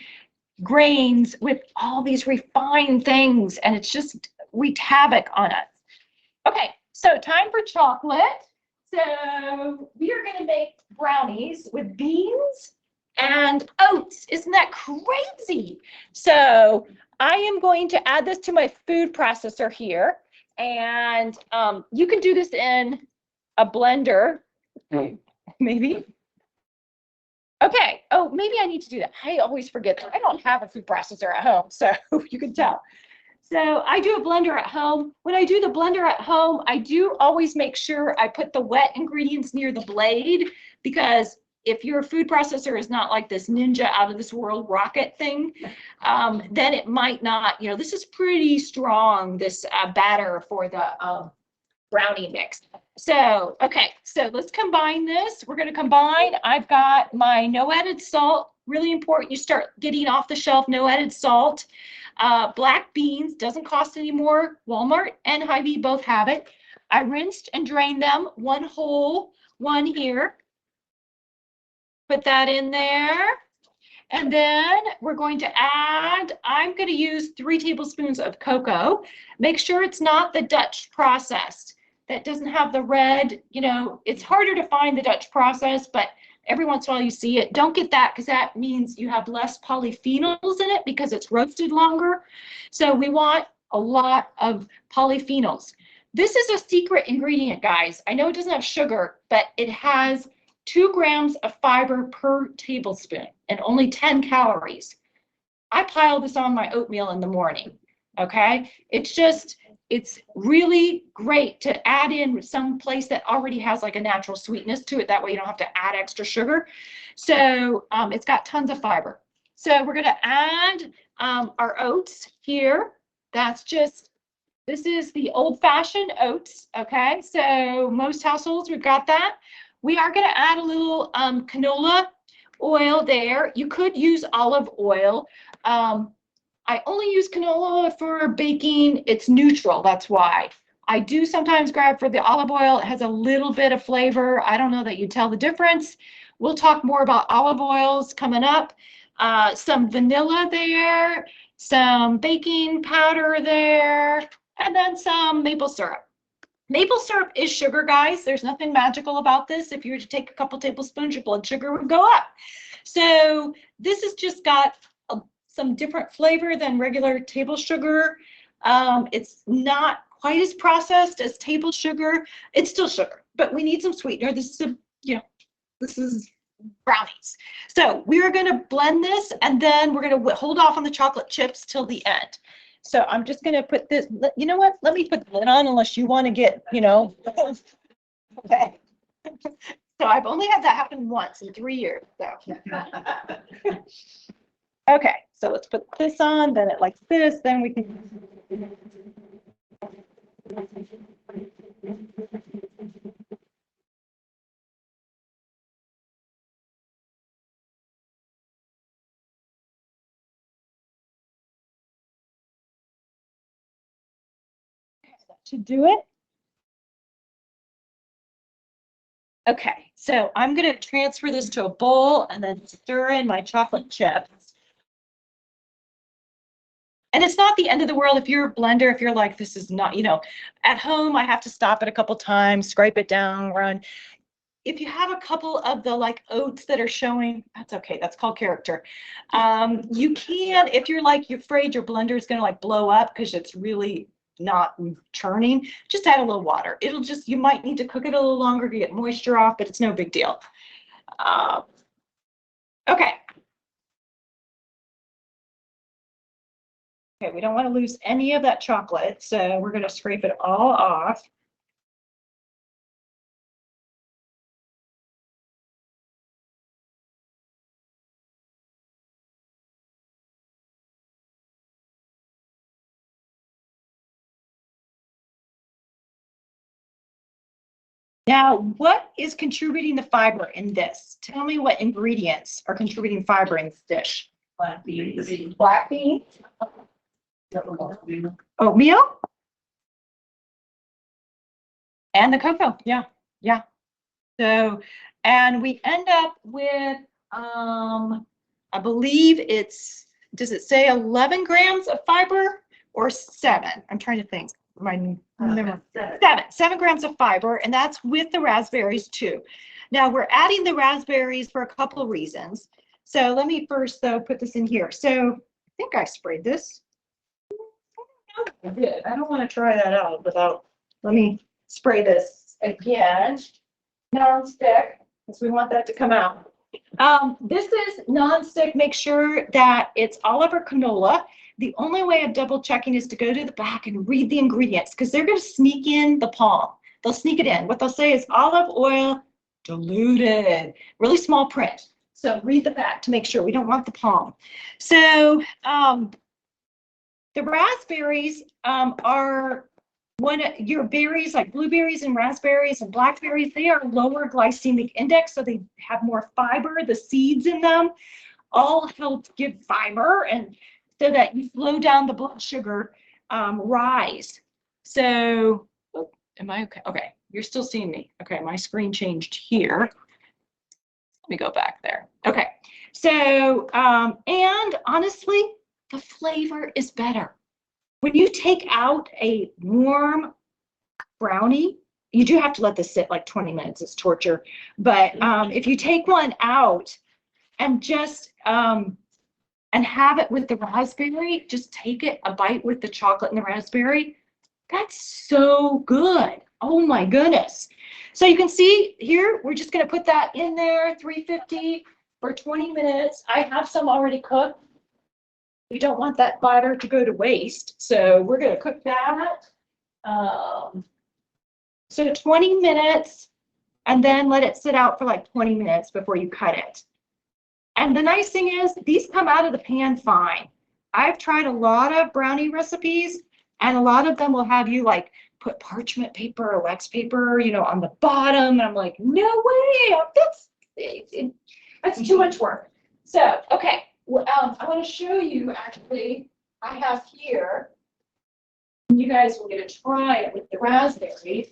grains with all these refined things, and it's just wreaked havoc on us. Okay, so time for chocolate. So we are going to make brownies with beans and oats. Isn't that crazy? So I am going to add this to my food processor here, and you can do this in a blender, maybe. Okay. Oh, maybe I need to do that. I always forget that. I don't have a food processor at home, so you can tell. So I do a blender at home. When I do the blender at home, I do always make sure I put the wet ingredients near the blade, because if your food processor is not like this ninja out of this world rocket thing, then it might not, this is pretty strong, this batter for the brownie mix. So, okay, so let's combine this. We're going to combine, I've got my no added salt, really important. You start getting off the shelf, no added salt. Black beans, doesn't cost any more. Walmart and Hy-Vee both have it. I rinsed and drained them, 1 whole, 1 here. Put that in there. And then we're going to add, I'm going to use 3 tablespoons of cocoa. Make sure it's not the Dutch processed. That doesn't have the red, it's harder to find the Dutch process, but every once in a while you see it. Don't get that, because that means you have less polyphenols in it because it's roasted longer. So we want a lot of polyphenols. This is a secret ingredient, guys. I know it doesn't have sugar, but it has 2 grams of fiber per tablespoon and only 10 calories. I pile this on my oatmeal in the morning, okay? It's really great to add in some place that already has like a natural sweetness to it. That way you don't have to add extra sugar. So it's got tons of fiber. So we're going to add our oats here. This is the old-fashioned oats, okay? So most households, we've got that. We are going to add a little canola oil there. You could use olive oil. I only use canola for baking. It's neutral, that's why. I do sometimes grab for the olive oil. It has a little bit of flavor. I don't know that you tell the difference. We'll talk more about olive oils coming up. Some vanilla there, some baking powder there, and then some maple syrup. Maple syrup is sugar, guys. There's nothing magical about this. If you were to take a couple tablespoons, your blood sugar would go up. So this has just got some different flavor than regular table sugar. It's not quite as processed as table sugar. It's still sugar, but we need some sweetener. This is, this is brownies. So we're going to blend this, and then we're going to hold off on the chocolate chips till the end. So I'm just going to put this, you know what? Let me put the lid on unless you want to get, okay. So I've only had that happen once in 3 years. So. Okay, so let's put this on, then it like this, then we can. That should do it. Okay, so I'm going to transfer this to a bowl and then stir in my chocolate chips. And it's not the end of the world if you're a blender, if you're like, this is not, at home, I have to stop it a couple times, scrape it down, run. If you have a couple of the like oats that are showing, that's okay. That's called character. You can, if you're like, you're afraid your blender is going to like blow up because it's really not churning, just add a little water. It'll just, you might need to cook it a little longer to get moisture off, but it's no big deal. Okay. Okay, we don't want to lose any of that chocolate, so we're going to scrape it all off. Now, what is contributing the fiber in this? Tell me what ingredients are contributing fiber in this dish. Black beans. Black beans. Oatmeal. And the cocoa. Yeah. Yeah. So, and we end up with, I believe it's, does it say 11 grams of fiber or 7? I'm trying to think. Seven grams of fiber, and that's with the raspberries too. Now we're adding the raspberries for a couple of reasons. So let me first though put this in here. So I think I sprayed this. I did. I don't want to try that out without, let me spray this again. Non-stick, because we want that to come out. This is non-stick. Make sure that it's olive or canola. The only way of double checking is to go to the back and read the ingredients, because they're going to sneak in the palm. They'll sneak it in. What they'll say is olive oil diluted, really small print. So read the back to make sure. We don't want the palm. So the raspberries are one of your berries, like blueberries and raspberries and blackberries. They are lower glycemic index, so they have more fiber. The seeds in them all help give fiber, and so that you slow down the blood sugar rise. So, oh, am I okay? Okay, you're still seeing me. Okay, my screen changed here. Let me go back there. Okay, so, and honestly, the flavor is better. When you take out a warm brownie, you do have to let this sit like 20 minutes. It's torture. But if you take one out and just, and have it with the raspberry, just take it a bite with the chocolate and the raspberry. That's so good. Oh my goodness. So you can see here, we're just going to put that in there, 350 for 20 minutes. I have some already cooked. We don't want that batter to go to waste. So we're going to cook that. So 20 minutes, and then let it sit out for like 20 minutes before you cut it. And the nice thing is, these come out of the pan fine. I've tried a lot of brownie recipes, and a lot of them will have you like put parchment paper or wax paper, on the bottom. And I'm like, no way, that's too much work. So, okay, well, I want to show you actually I have here, you guys will get to try it with the raspberries,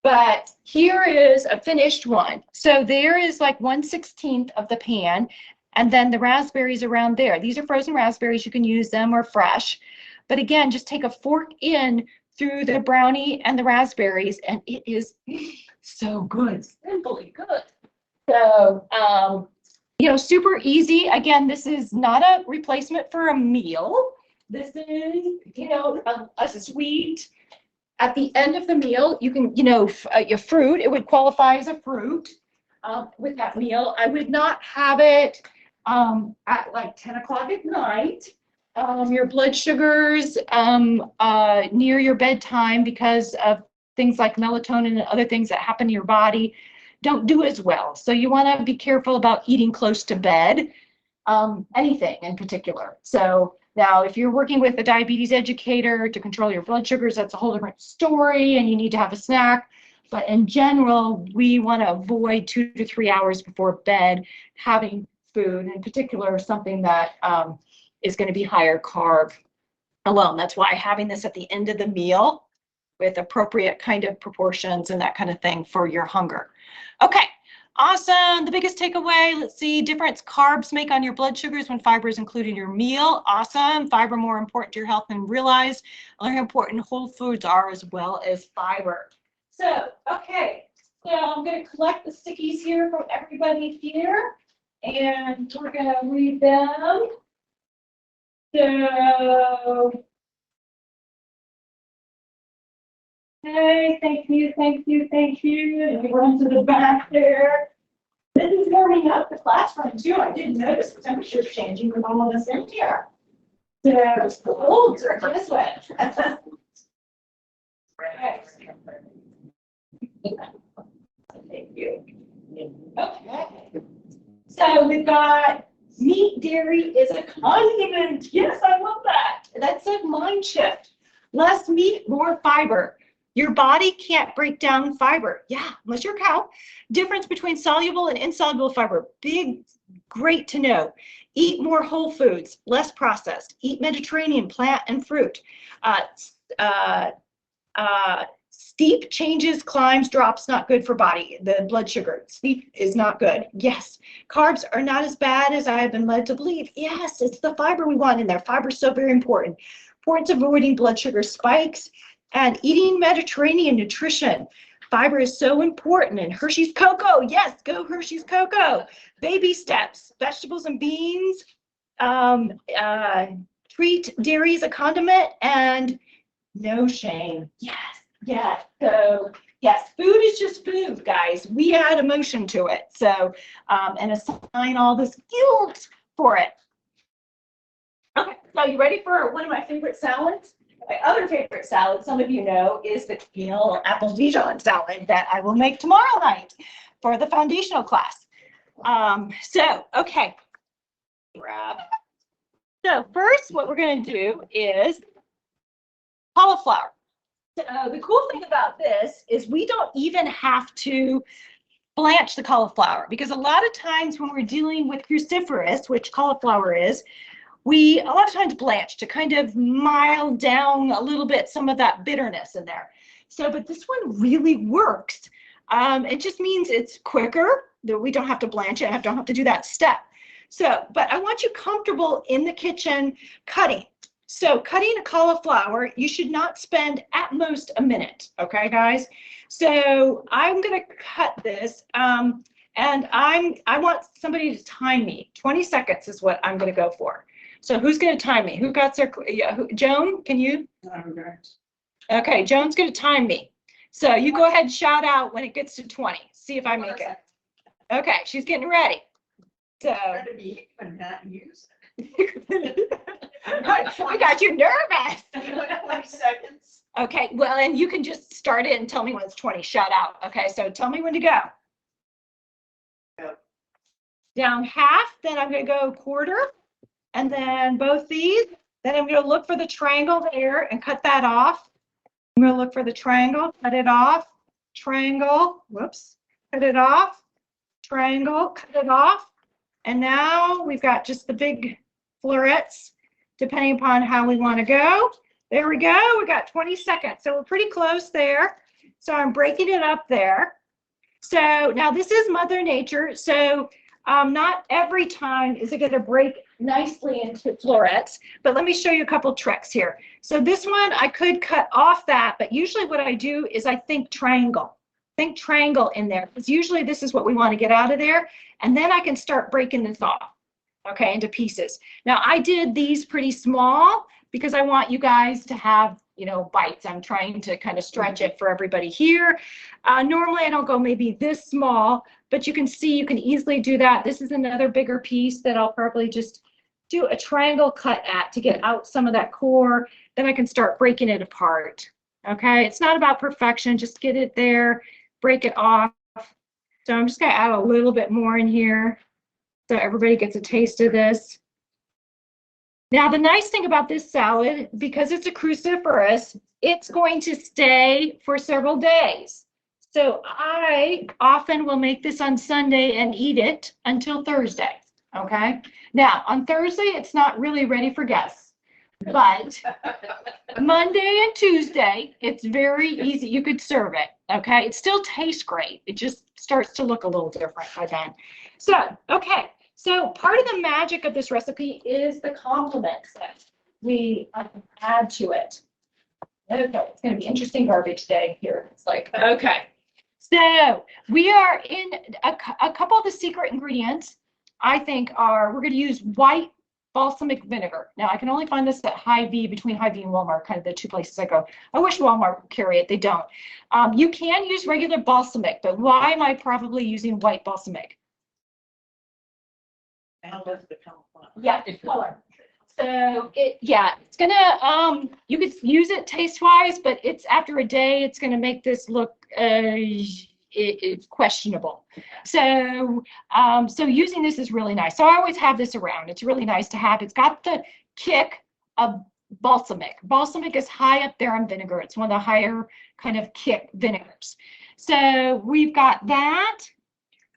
but here is a finished one. So there is like 1/16 of the pan, and then the raspberries around there. These are frozen raspberries. You can use them or fresh. But again, just take a fork in through the brownie and the raspberries, and it is so good, simply good. So, super easy. Again, this is not a replacement for a meal. This is, a sweet. At the end of the meal, you can, your fruit, it would qualify as a fruit with that meal. I would not have it at like 10 o'clock at night. Your blood sugars near your bedtime, because of things like melatonin and other things that happen to your body, don't do as well. So you want to be careful about eating close to bed, anything in particular. So now, if you're working with a diabetes educator to control your blood sugars, that's a whole different story, and you need to have a snack. But in general, we want to avoid 2 to 3 hours before bed having food, in particular, something that is going to be higher carb alone. That's why having this at the end of the meal with appropriate kind of proportions and that kind of thing for your hunger. Okay. Awesome. The biggest takeaway, let's see, difference carbs make on your blood sugars when fiber is included in your meal. Awesome. Fiber more important to your health than realize. Learn how important whole foods are as well as fiber. So, okay. So I'm going to collect the stickies here from everybody here, and we're going to read them. So, okay, thank you. And we run to the back there. This is warming up the classroom too. I didn't notice the temperature changing with all of us in here. So it's cold, guess what? Thank you. Okay. So we've got meat, dairy is a condiment. Yes, I love that. That's a mind shift. Less meat, more fiber. Your body can't break down fiber. Yeah, unless you're a cow. Difference between soluble and insoluble fiber. Big, great to know. Eat more whole foods, less processed. Eat Mediterranean, plant and fruit. Steep changes, climbs, drops, not good for body. The blood sugar, steep is not good. Yes, carbs are not as bad as I have been led to believe. Yes, it's the fiber we want in there. Fiber is so very important. Importance of avoiding blood sugar spikes and eating Mediterranean nutrition. Fiber is so important. And Hershey's Cocoa, yes, go Hershey's Cocoa. Baby steps, vegetables and beans. Treat dairy as a condiment, and no shame. Yes. So yes, food is just food, guys. We add emotion to it. So and assign all this guilt for it. Okay, so you ready for one of my favorite salads? My other favorite salad, some of you know, is the kale apple Dijon salad that I will make tomorrow night for the foundational class. Okay. So first, what we're going to do is cauliflower. The cool thing about this is we don't even have to blanch the cauliflower, because a lot of times when we're dealing with cruciferous, which cauliflower is, we a lot of times blanch to kind of mild down a little bit some of that bitterness in there. So, but this one really works. It just means it's quicker, that we don't have to blanch it, don't have to do that step. So, but I want you comfortable in the kitchen cutting. So cutting a cauliflower, you should not spend at most a minute, okay, guys? So I'm gonna cut this, and I want somebody to time me. 20 seconds is what I'm gonna go for. So who's going to time me? Who got their, Joan, can you? Okay, Joan's going to time me. So you go ahead and shout out when it gets to 20. See if I make it. Okay, she's getting ready. So. I got you nervous. 20 seconds. Okay, well, and you can just start it and tell me when it's 20. Shout out. Okay, so tell me when to go. Down half, then I'm going to go quarter. And then both these, then I'm going to look for the triangle there and cut that off. I'm going to look for the triangle, cut it off, triangle, whoops, cut it off, triangle, cut it off. And now we've got just the big florets depending upon how we want to go. There we go. We got 20 seconds. So we're pretty close there. So I'm breaking it up there. So now this is Mother Nature. So not every time is it going to break nicely into florets, but let me show you a couple tricks here. So this one, I could cut off that, but usually what I do is I think triangle in there, because usually this is what we want to get out of there. And then I can start breaking this off, okay, into pieces. Now I did these pretty small because I want you guys to have, you know, bites. I'm trying to kind of stretch it for everybody here. Normally I don't go maybe this small, but you can see you can easily do that. This is another bigger piece that I'll probably just do a triangle cut at to get out some of that core. Then I can start breaking it apart. Okay, it's not about perfection, just get it there, break it off. So I'm just gonna add a little bit more in here so everybody gets a taste of this. Now, the nice thing about this salad, because it's a cruciferous, it's going to stay for several days. So I often will make this on Sunday and eat it until Thursday, okay? Now, on Thursday, it's not really ready for guests, but Monday and Tuesday, it's very easy. You could serve it, okay? It still tastes great. It just starts to look a little different by then. So, okay. So part of the magic of this recipe is the complements that we add to it. Okay, it's going to be interesting garbage day here. It's like, okay. So we are in a couple of the secret ingredients, I think, are we're going to use white balsamic vinegar. Now, I can only find this at Hy-Vee, between Hy-Vee and Walmart, kind of the two places I go. I wish Walmart would carry it. They don't. You can use regular balsamic, but why am I probably using white balsamic? Yeah, color. So it's gonna you could use it taste wise, but it's after a day, it's gonna make this look it's questionable. So so using this is really nice. So I always have this around. It's really nice to have. It's got the kick of balsamic. Balsamic is high up there on vinegar. It's one of the higher kind of kick vinegars. So we've got that,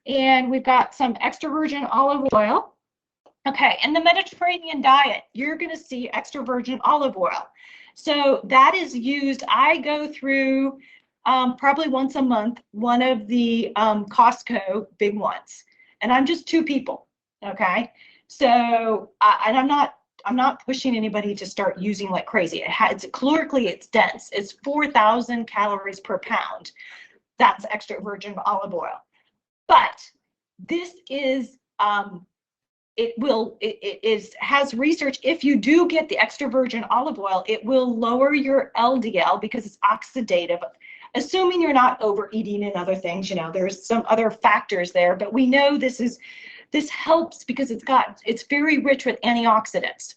and we've got some extra virgin olive oil. Okay, in the Mediterranean diet, you're going to see extra virgin olive oil. So that is used, I go through probably once a month, one of the Costco big ones. And I'm just two people, okay? So, and I'm not pushing anybody to start using like crazy. It's calorically, it's dense. It's 4,000 calories per pound. That's extra virgin olive oil. But this is, has research, if you do get the extra virgin olive oil, it will lower your LDL because it's oxidative, assuming you're not overeating and other things. You know, there's some other factors there, but we know this helps because it's very rich with antioxidants.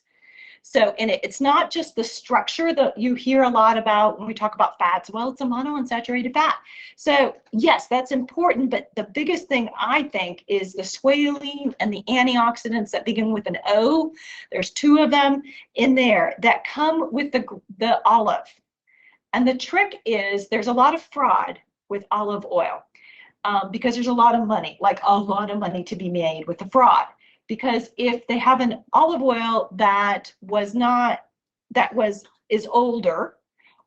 So, and it's not just the structure that you hear a lot about when we talk about fats. Well, it's a monounsaturated fat. So yes, that's important, but the biggest thing I think is the squalene and the antioxidants that begin with an O. There's two of them in there that come with the olive. And the trick is there's a lot of fraud with olive oil because there's a lot of money, like a lot of money to be made with the fraud. Because if they have an olive oil that is older,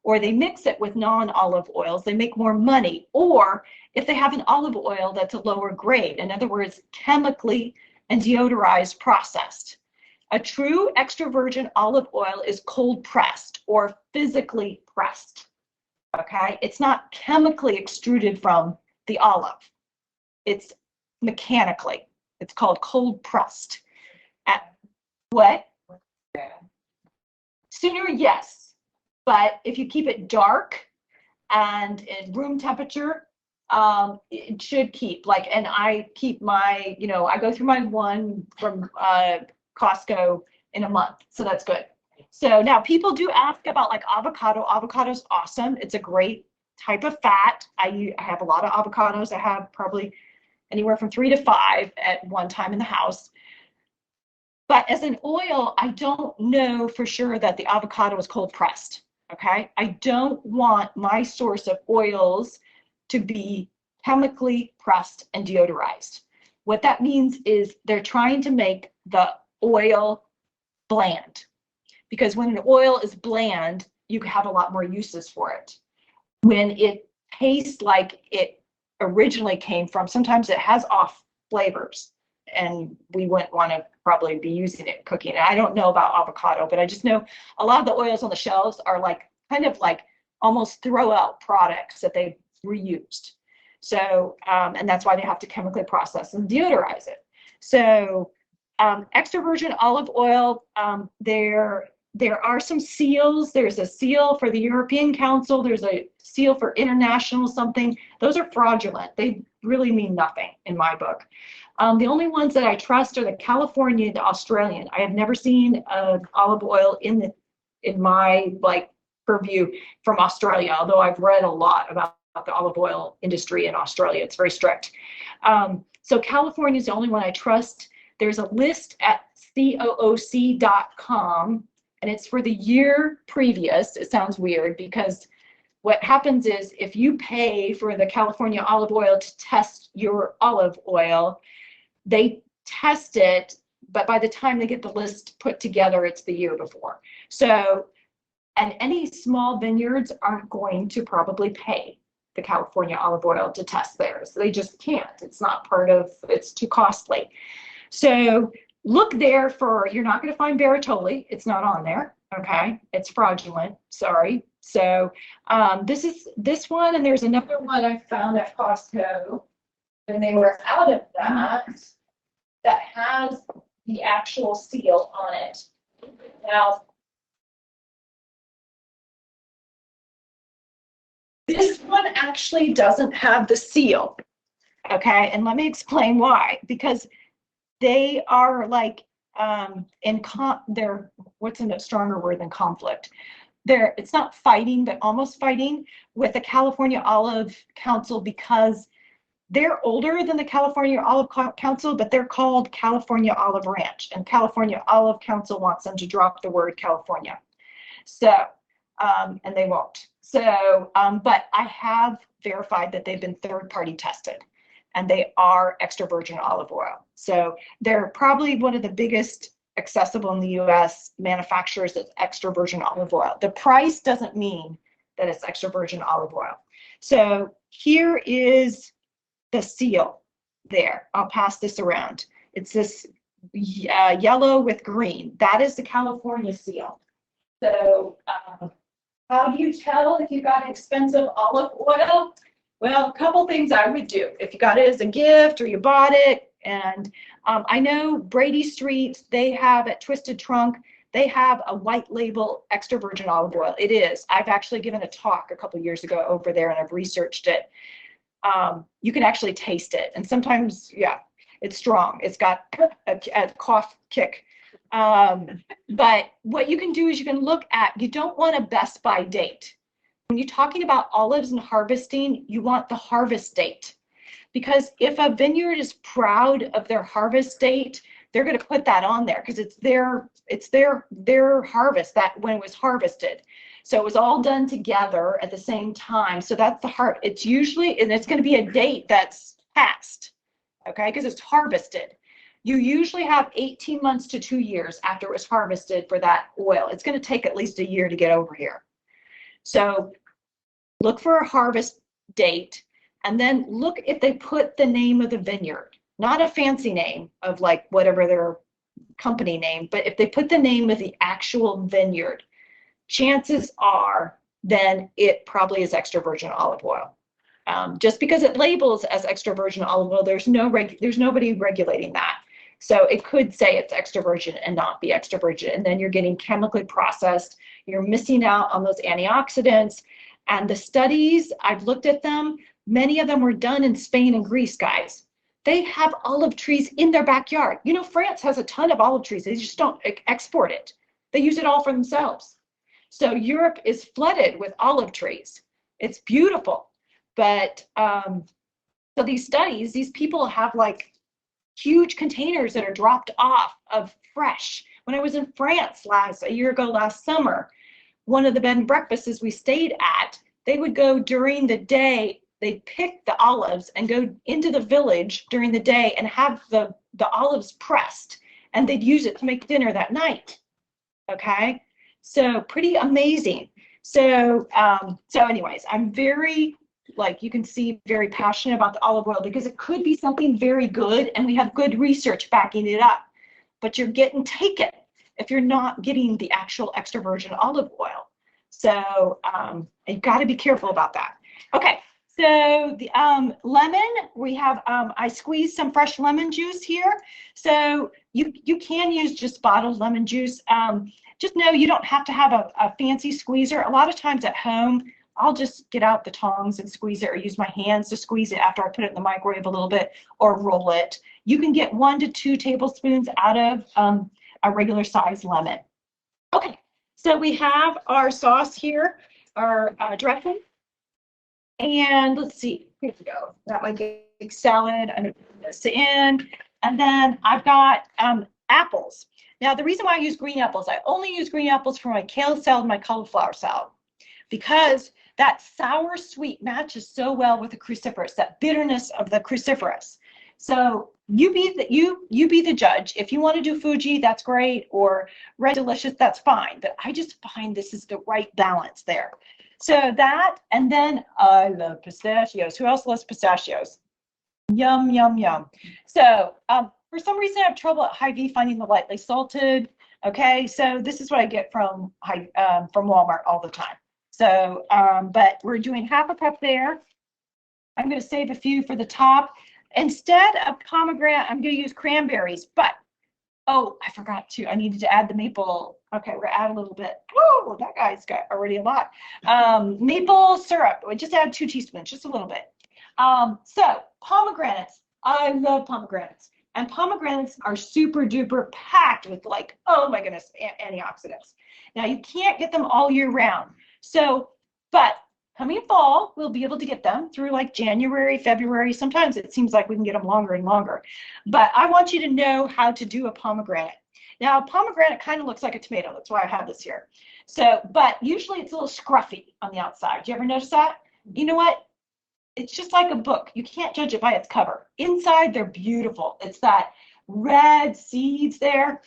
or they mix it with non-olive oils, they make more money. Or if they have an olive oil that's a lower grade, in other words, chemically and deodorized processed. A true extra virgin olive oil is cold pressed or physically pressed. Okay, it's not chemically extruded from the olive. It's mechanically. It's called cold pressed. At what? Sooner, yes. But if you keep it dark and in room temperature, it should keep. Like, and I keep my, I go through my one from Costco in a month. So that's good. So now people do ask about like avocado. Avocado is awesome. It's a great type of fat. I have a lot of avocados. I have probably anywhere from 3 to 5 at one time in the house. But as an oil, I don't know for sure that the avocado is cold pressed, okay? I don't want my source of oils to be chemically pressed and deodorized. What that means is they're trying to make the oil bland. because when an oil is bland, you have a lot more uses for it. When it tastes like it originally came from, sometimes it has off flavors, and we wouldn't want to probably be using it cooking. I don't know about avocado, but I just know a lot of the oils on the shelves are like kind of like almost throw out products that they've reused. So, and that's why they have to chemically process and deodorize it. So, extra virgin olive oil, there are some seals. There's a seal for the European Council. There's a seal for international something. Those are fraudulent. They really mean nothing in my book. The only ones that I trust are the California and the Australian. I have never seen olive oil in my like purview from Australia, although I've read a lot about the olive oil industry in Australia. It's very strict. So California is the only one I trust. There's a list at COOC.com, and it's for the year previous. It sounds weird because what happens is if you pay for the California olive oil to test your olive oil, they test it, but by the time they get the list put together, it's the year before. So, and any small vineyards aren't going to probably pay the California olive oil to test theirs. They just can't. It's not part of, it's too costly. So look there for, you're not going to find Bartoli. It's not on there. Okay. It's fraudulent. Sorry. So this is this one, and there's another one I found at Costco, and they were out of that has the actual seal on it. Now, this one actually doesn't have the seal. Okay, and let me explain why. Because they are like they're, what's a stronger word than conflict? It's not fighting, but almost fighting with the California Olive Council, because they're older than the California Olive Council, but they're called California Olive Ranch, and California Olive Council wants them to drop the word California. So, and they won't. So, but I have verified that they've been third-party tested, and they are extra virgin olive oil. So they're probably one of the biggest accessible in the US manufacturers of extra virgin olive oil. The price doesn't mean that it's extra virgin olive oil. So here is the seal there. I'll pass this around. It's this yellow with green. That is the California seal. So how do you tell if you got expensive olive oil? Well, a couple things I would do. If you got it as a gift or you bought it, and I know Brady Street, they have at Twisted Trunk, they have a white label extra virgin olive oil. It is. I've actually given a talk a couple years ago over there, and I've researched it. You can actually taste it, and sometimes, yeah, it's strong. It's got a cough kick. But what you can do is you can look at, you don't want a best by date. When you're talking about olives and harvesting, you want the harvest date. Because if a vineyard is proud of their harvest date, they're going to put that on there because it's their harvest, that when it was harvested. So it was all done together at the same time. So that's the it's usually, and it's going to be a date that's past, okay, because it's harvested. You usually have 18 months to 2 years after it was harvested for that oil. It's going to take at least a year to get over here. So look for a harvest date, and then look if they put the name of the vineyard, not a fancy name of like whatever their company name, but if they put the name of the actual vineyard, chances are then it probably is extra virgin olive oil. Just because it labels as extra virgin olive oil, there's nobody regulating that. So it could say it's extra virgin and not be extra virgin, and then you're getting chemically processed. You're missing out on those antioxidants. And the studies, I've looked at them, many of them were done in Spain and Greece, guys. They have olive trees in their backyard. You know, France has a ton of olive trees. They just don't export it. They use it all for themselves. So Europe is flooded with olive trees. It's beautiful. But so these studies, these people have like huge containers that are dropped off of fresh. When I was in France a year ago last summer, one of the bed and breakfasts we stayed at, they would go during the day, they'd pick the olives and go into the village during the day and have the olives pressed, and they'd use it to make dinner that night. Okay? So pretty amazing. So, anyways, I'm very, like you can see, very passionate about the olive oil because it could be something very good and we have good research backing it up. But you're getting taken if you're not getting the actual extra virgin olive oil. So you've got to be careful about that. Okay, so the lemon, we have, I squeezed some fresh lemon juice here. So you can use just bottled lemon juice. Just know you don't have to have a fancy squeezer. A lot of times at home, I'll just get out the tongs and squeeze it, or use my hands to squeeze it after I put it in the microwave a little bit, or roll it. You can get 1 to 2 tablespoons out of a regular size lemon. Okay, so we have our sauce here, our dressing. And let's see, here we go. Got my big salad. I'm gonna put this in. And then I've got apples. Now, the reason why I use green apples, I only use green apples for my kale salad, my cauliflower salad, because that sour sweet matches so well with the cruciferous, that bitterness of the cruciferous. So you be the judge. If you want to do Fuji, that's great, or Red Delicious, that's fine. But I just find this is the right balance there. So that, and then I love pistachios. Who else loves pistachios? Yum, yum, yum. So for some reason, I have trouble at Hy-Vee finding the lightly salted. Okay, so this is what I get from Walmart all the time. So, but we're doing half a cup there. I'm going to save a few for the top. Instead of pomegranate, I'm going to use cranberries. But, oh, I forgot to. I needed to add the maple. Okay, we're going to add a little bit. Oh, that guy's got already a lot. Maple syrup. We just add 2 teaspoons, just a little bit. So pomegranates. I love pomegranates. And pomegranates are super duper packed with, like, oh my goodness, antioxidants. Now, you can't get them all year round. So, but coming fall, we'll be able to get them through like January, February. Sometimes it seems like we can get them longer and longer. But I want you to know how to do a pomegranate. Now, a pomegranate kind of looks like a tomato. That's why I have this here. So, but usually it's a little scruffy on the outside. Do you ever notice that? You know what? It's just like a book. You can't judge it by its cover. Inside, they're beautiful. It's that red seeds there.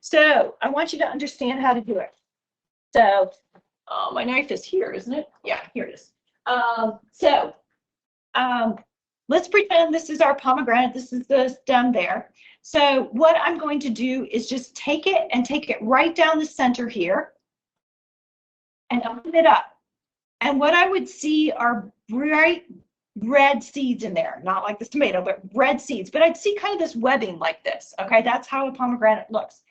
So I want you to understand how to do it. So, oh, my knife is here, isn't it? Yeah, here it is. Let's pretend this is our pomegranate. This is the stem there. So what I'm going to do is just take it right down the center here and open it up. And what I would see are bright red seeds in there, not like this tomato, but red seeds. But I'd see kind of this webbing like this. Okay, that's how a pomegranate looks.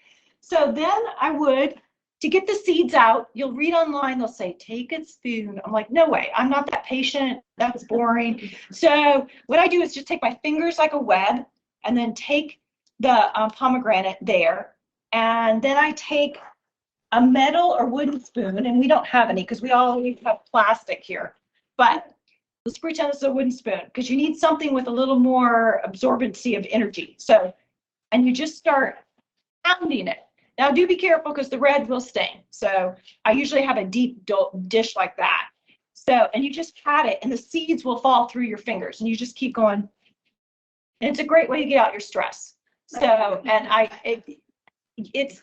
So then I would, to get the seeds out, you'll read online, they'll say, take a spoon. I'm like, no way, I'm not that patient. That's boring. So what I do is just take my fingers like a web and then take the pomegranate there. And then I take a metal or wooden spoon, and we don't have any because we always have plastic here. But let's pretend it's a wooden spoon because you need something with a little more absorbency of energy. So, and you just start pounding it. Now, do be careful because the red will stain. So I usually have a deep dish like that. So, and you just pat it and the seeds will fall through your fingers and you just keep going. And it's a great way to get out your stress. So, and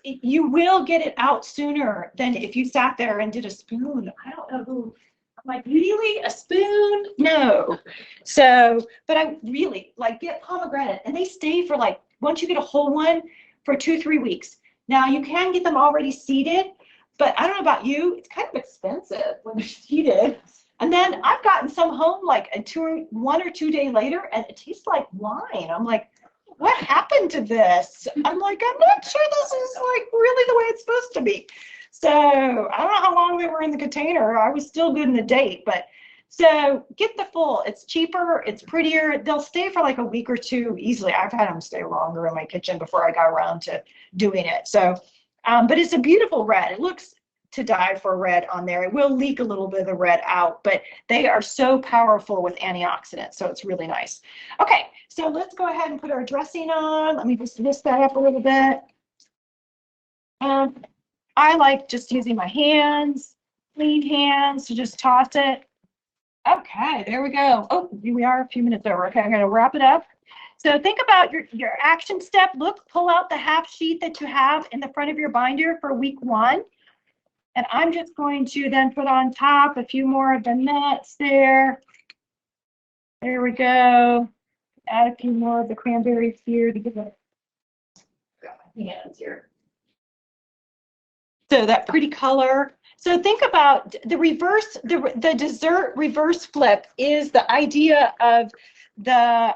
you will get it out sooner than if you sat there and did a spoon. I don't know who, I'm like, really, a spoon? No. So, but I really like get pomegranate and they stay for like, once you get a whole one, for 2-3 weeks. Now you can get them already seeded, but I don't know about you, it's kind of expensive when they're seeded. And then I've gotten some home like 1 or 2 days later and it tastes like wine. I'm like, what happened to this? I'm like, I'm not sure this is like really the way it's supposed to be. So I don't know how long they were in the container. I was still good in the date, but so get the full. It's cheaper, it's prettier. They'll stay for like a week or 2 easily. I've had them stay longer in my kitchen before I got around to doing it. So, but it's a beautiful red. It looks to die for red on there. It will leak a little bit of the red out, but they are so powerful with antioxidants. So it's really nice. Okay, so let's go ahead and put our dressing on. Let me just whisk that up a little bit. And I like just using my hands, clean hands, to just toss it. Okay, there we go. Oh, we are a few minutes over. Okay, I'm going to wrap it up. So think about your action step. Look, pull out the half sheet that you have in the front of your binder for week 1. And I'm just going to then put on top a few more of the nuts there. There we go. Add a few more of the cranberries here to give it. Got my hands here. So that pretty color. So think about the reverse, the dessert reverse flip is the idea of the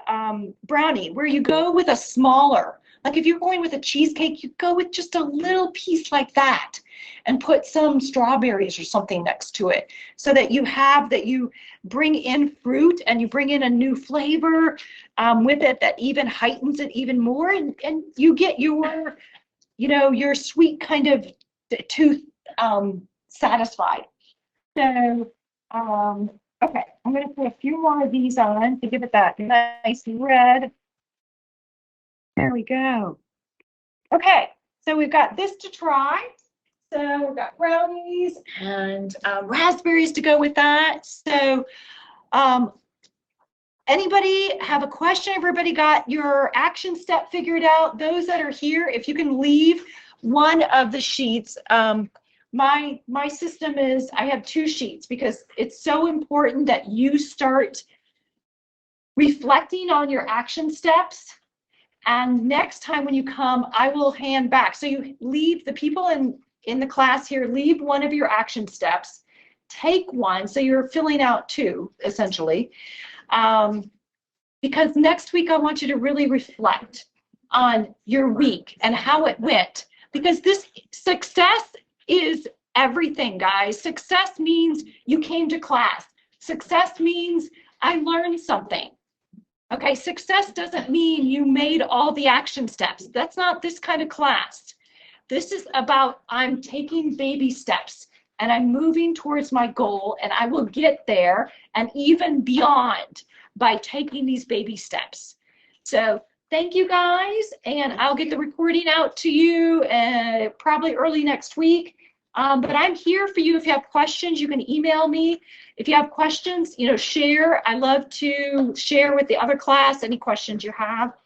brownie, where you go with a smaller, like if you're going with a cheesecake, you go with just a little piece like that and put some strawberries or something next to it, so that you have, that you bring in fruit and you bring in a new flavor with it that even heightens it even more, and you get your, you know, your sweet kind of tooth satisfied. So, okay, I'm going to put a few more of these on to give it that nice red. There we go. Okay, so we've got this to try. So we've got brownies and raspberries to go with that. So anybody have a question? Everybody got your action step figured out? Those that are here, if you can leave one of the sheets. My system is, I have 2 sheets because it's so important that you start reflecting on your action steps. And next time when you come, I will hand back. So you leave, the people in the class here, leave one of your action steps, take one. So you're filling out 2, essentially. Because next week I want you to really reflect on your week and how it went. Because this success is everything, guys. Success means you came to class. Success means I learned something. Okay, success doesn't mean you made all the action steps. That's not this kind of class. This is about, I'm taking baby steps and I'm moving towards my goal, and I will get there and even beyond by taking these baby steps. So thank you guys, and I'll get the recording out to you probably early next week. But I'm here for you. If you have questions, you can email me. If you have questions, you know, share. I love to share with the other class any questions you have.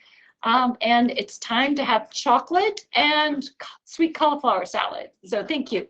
And it's time to have chocolate and sweet cauliflower salad. So thank you.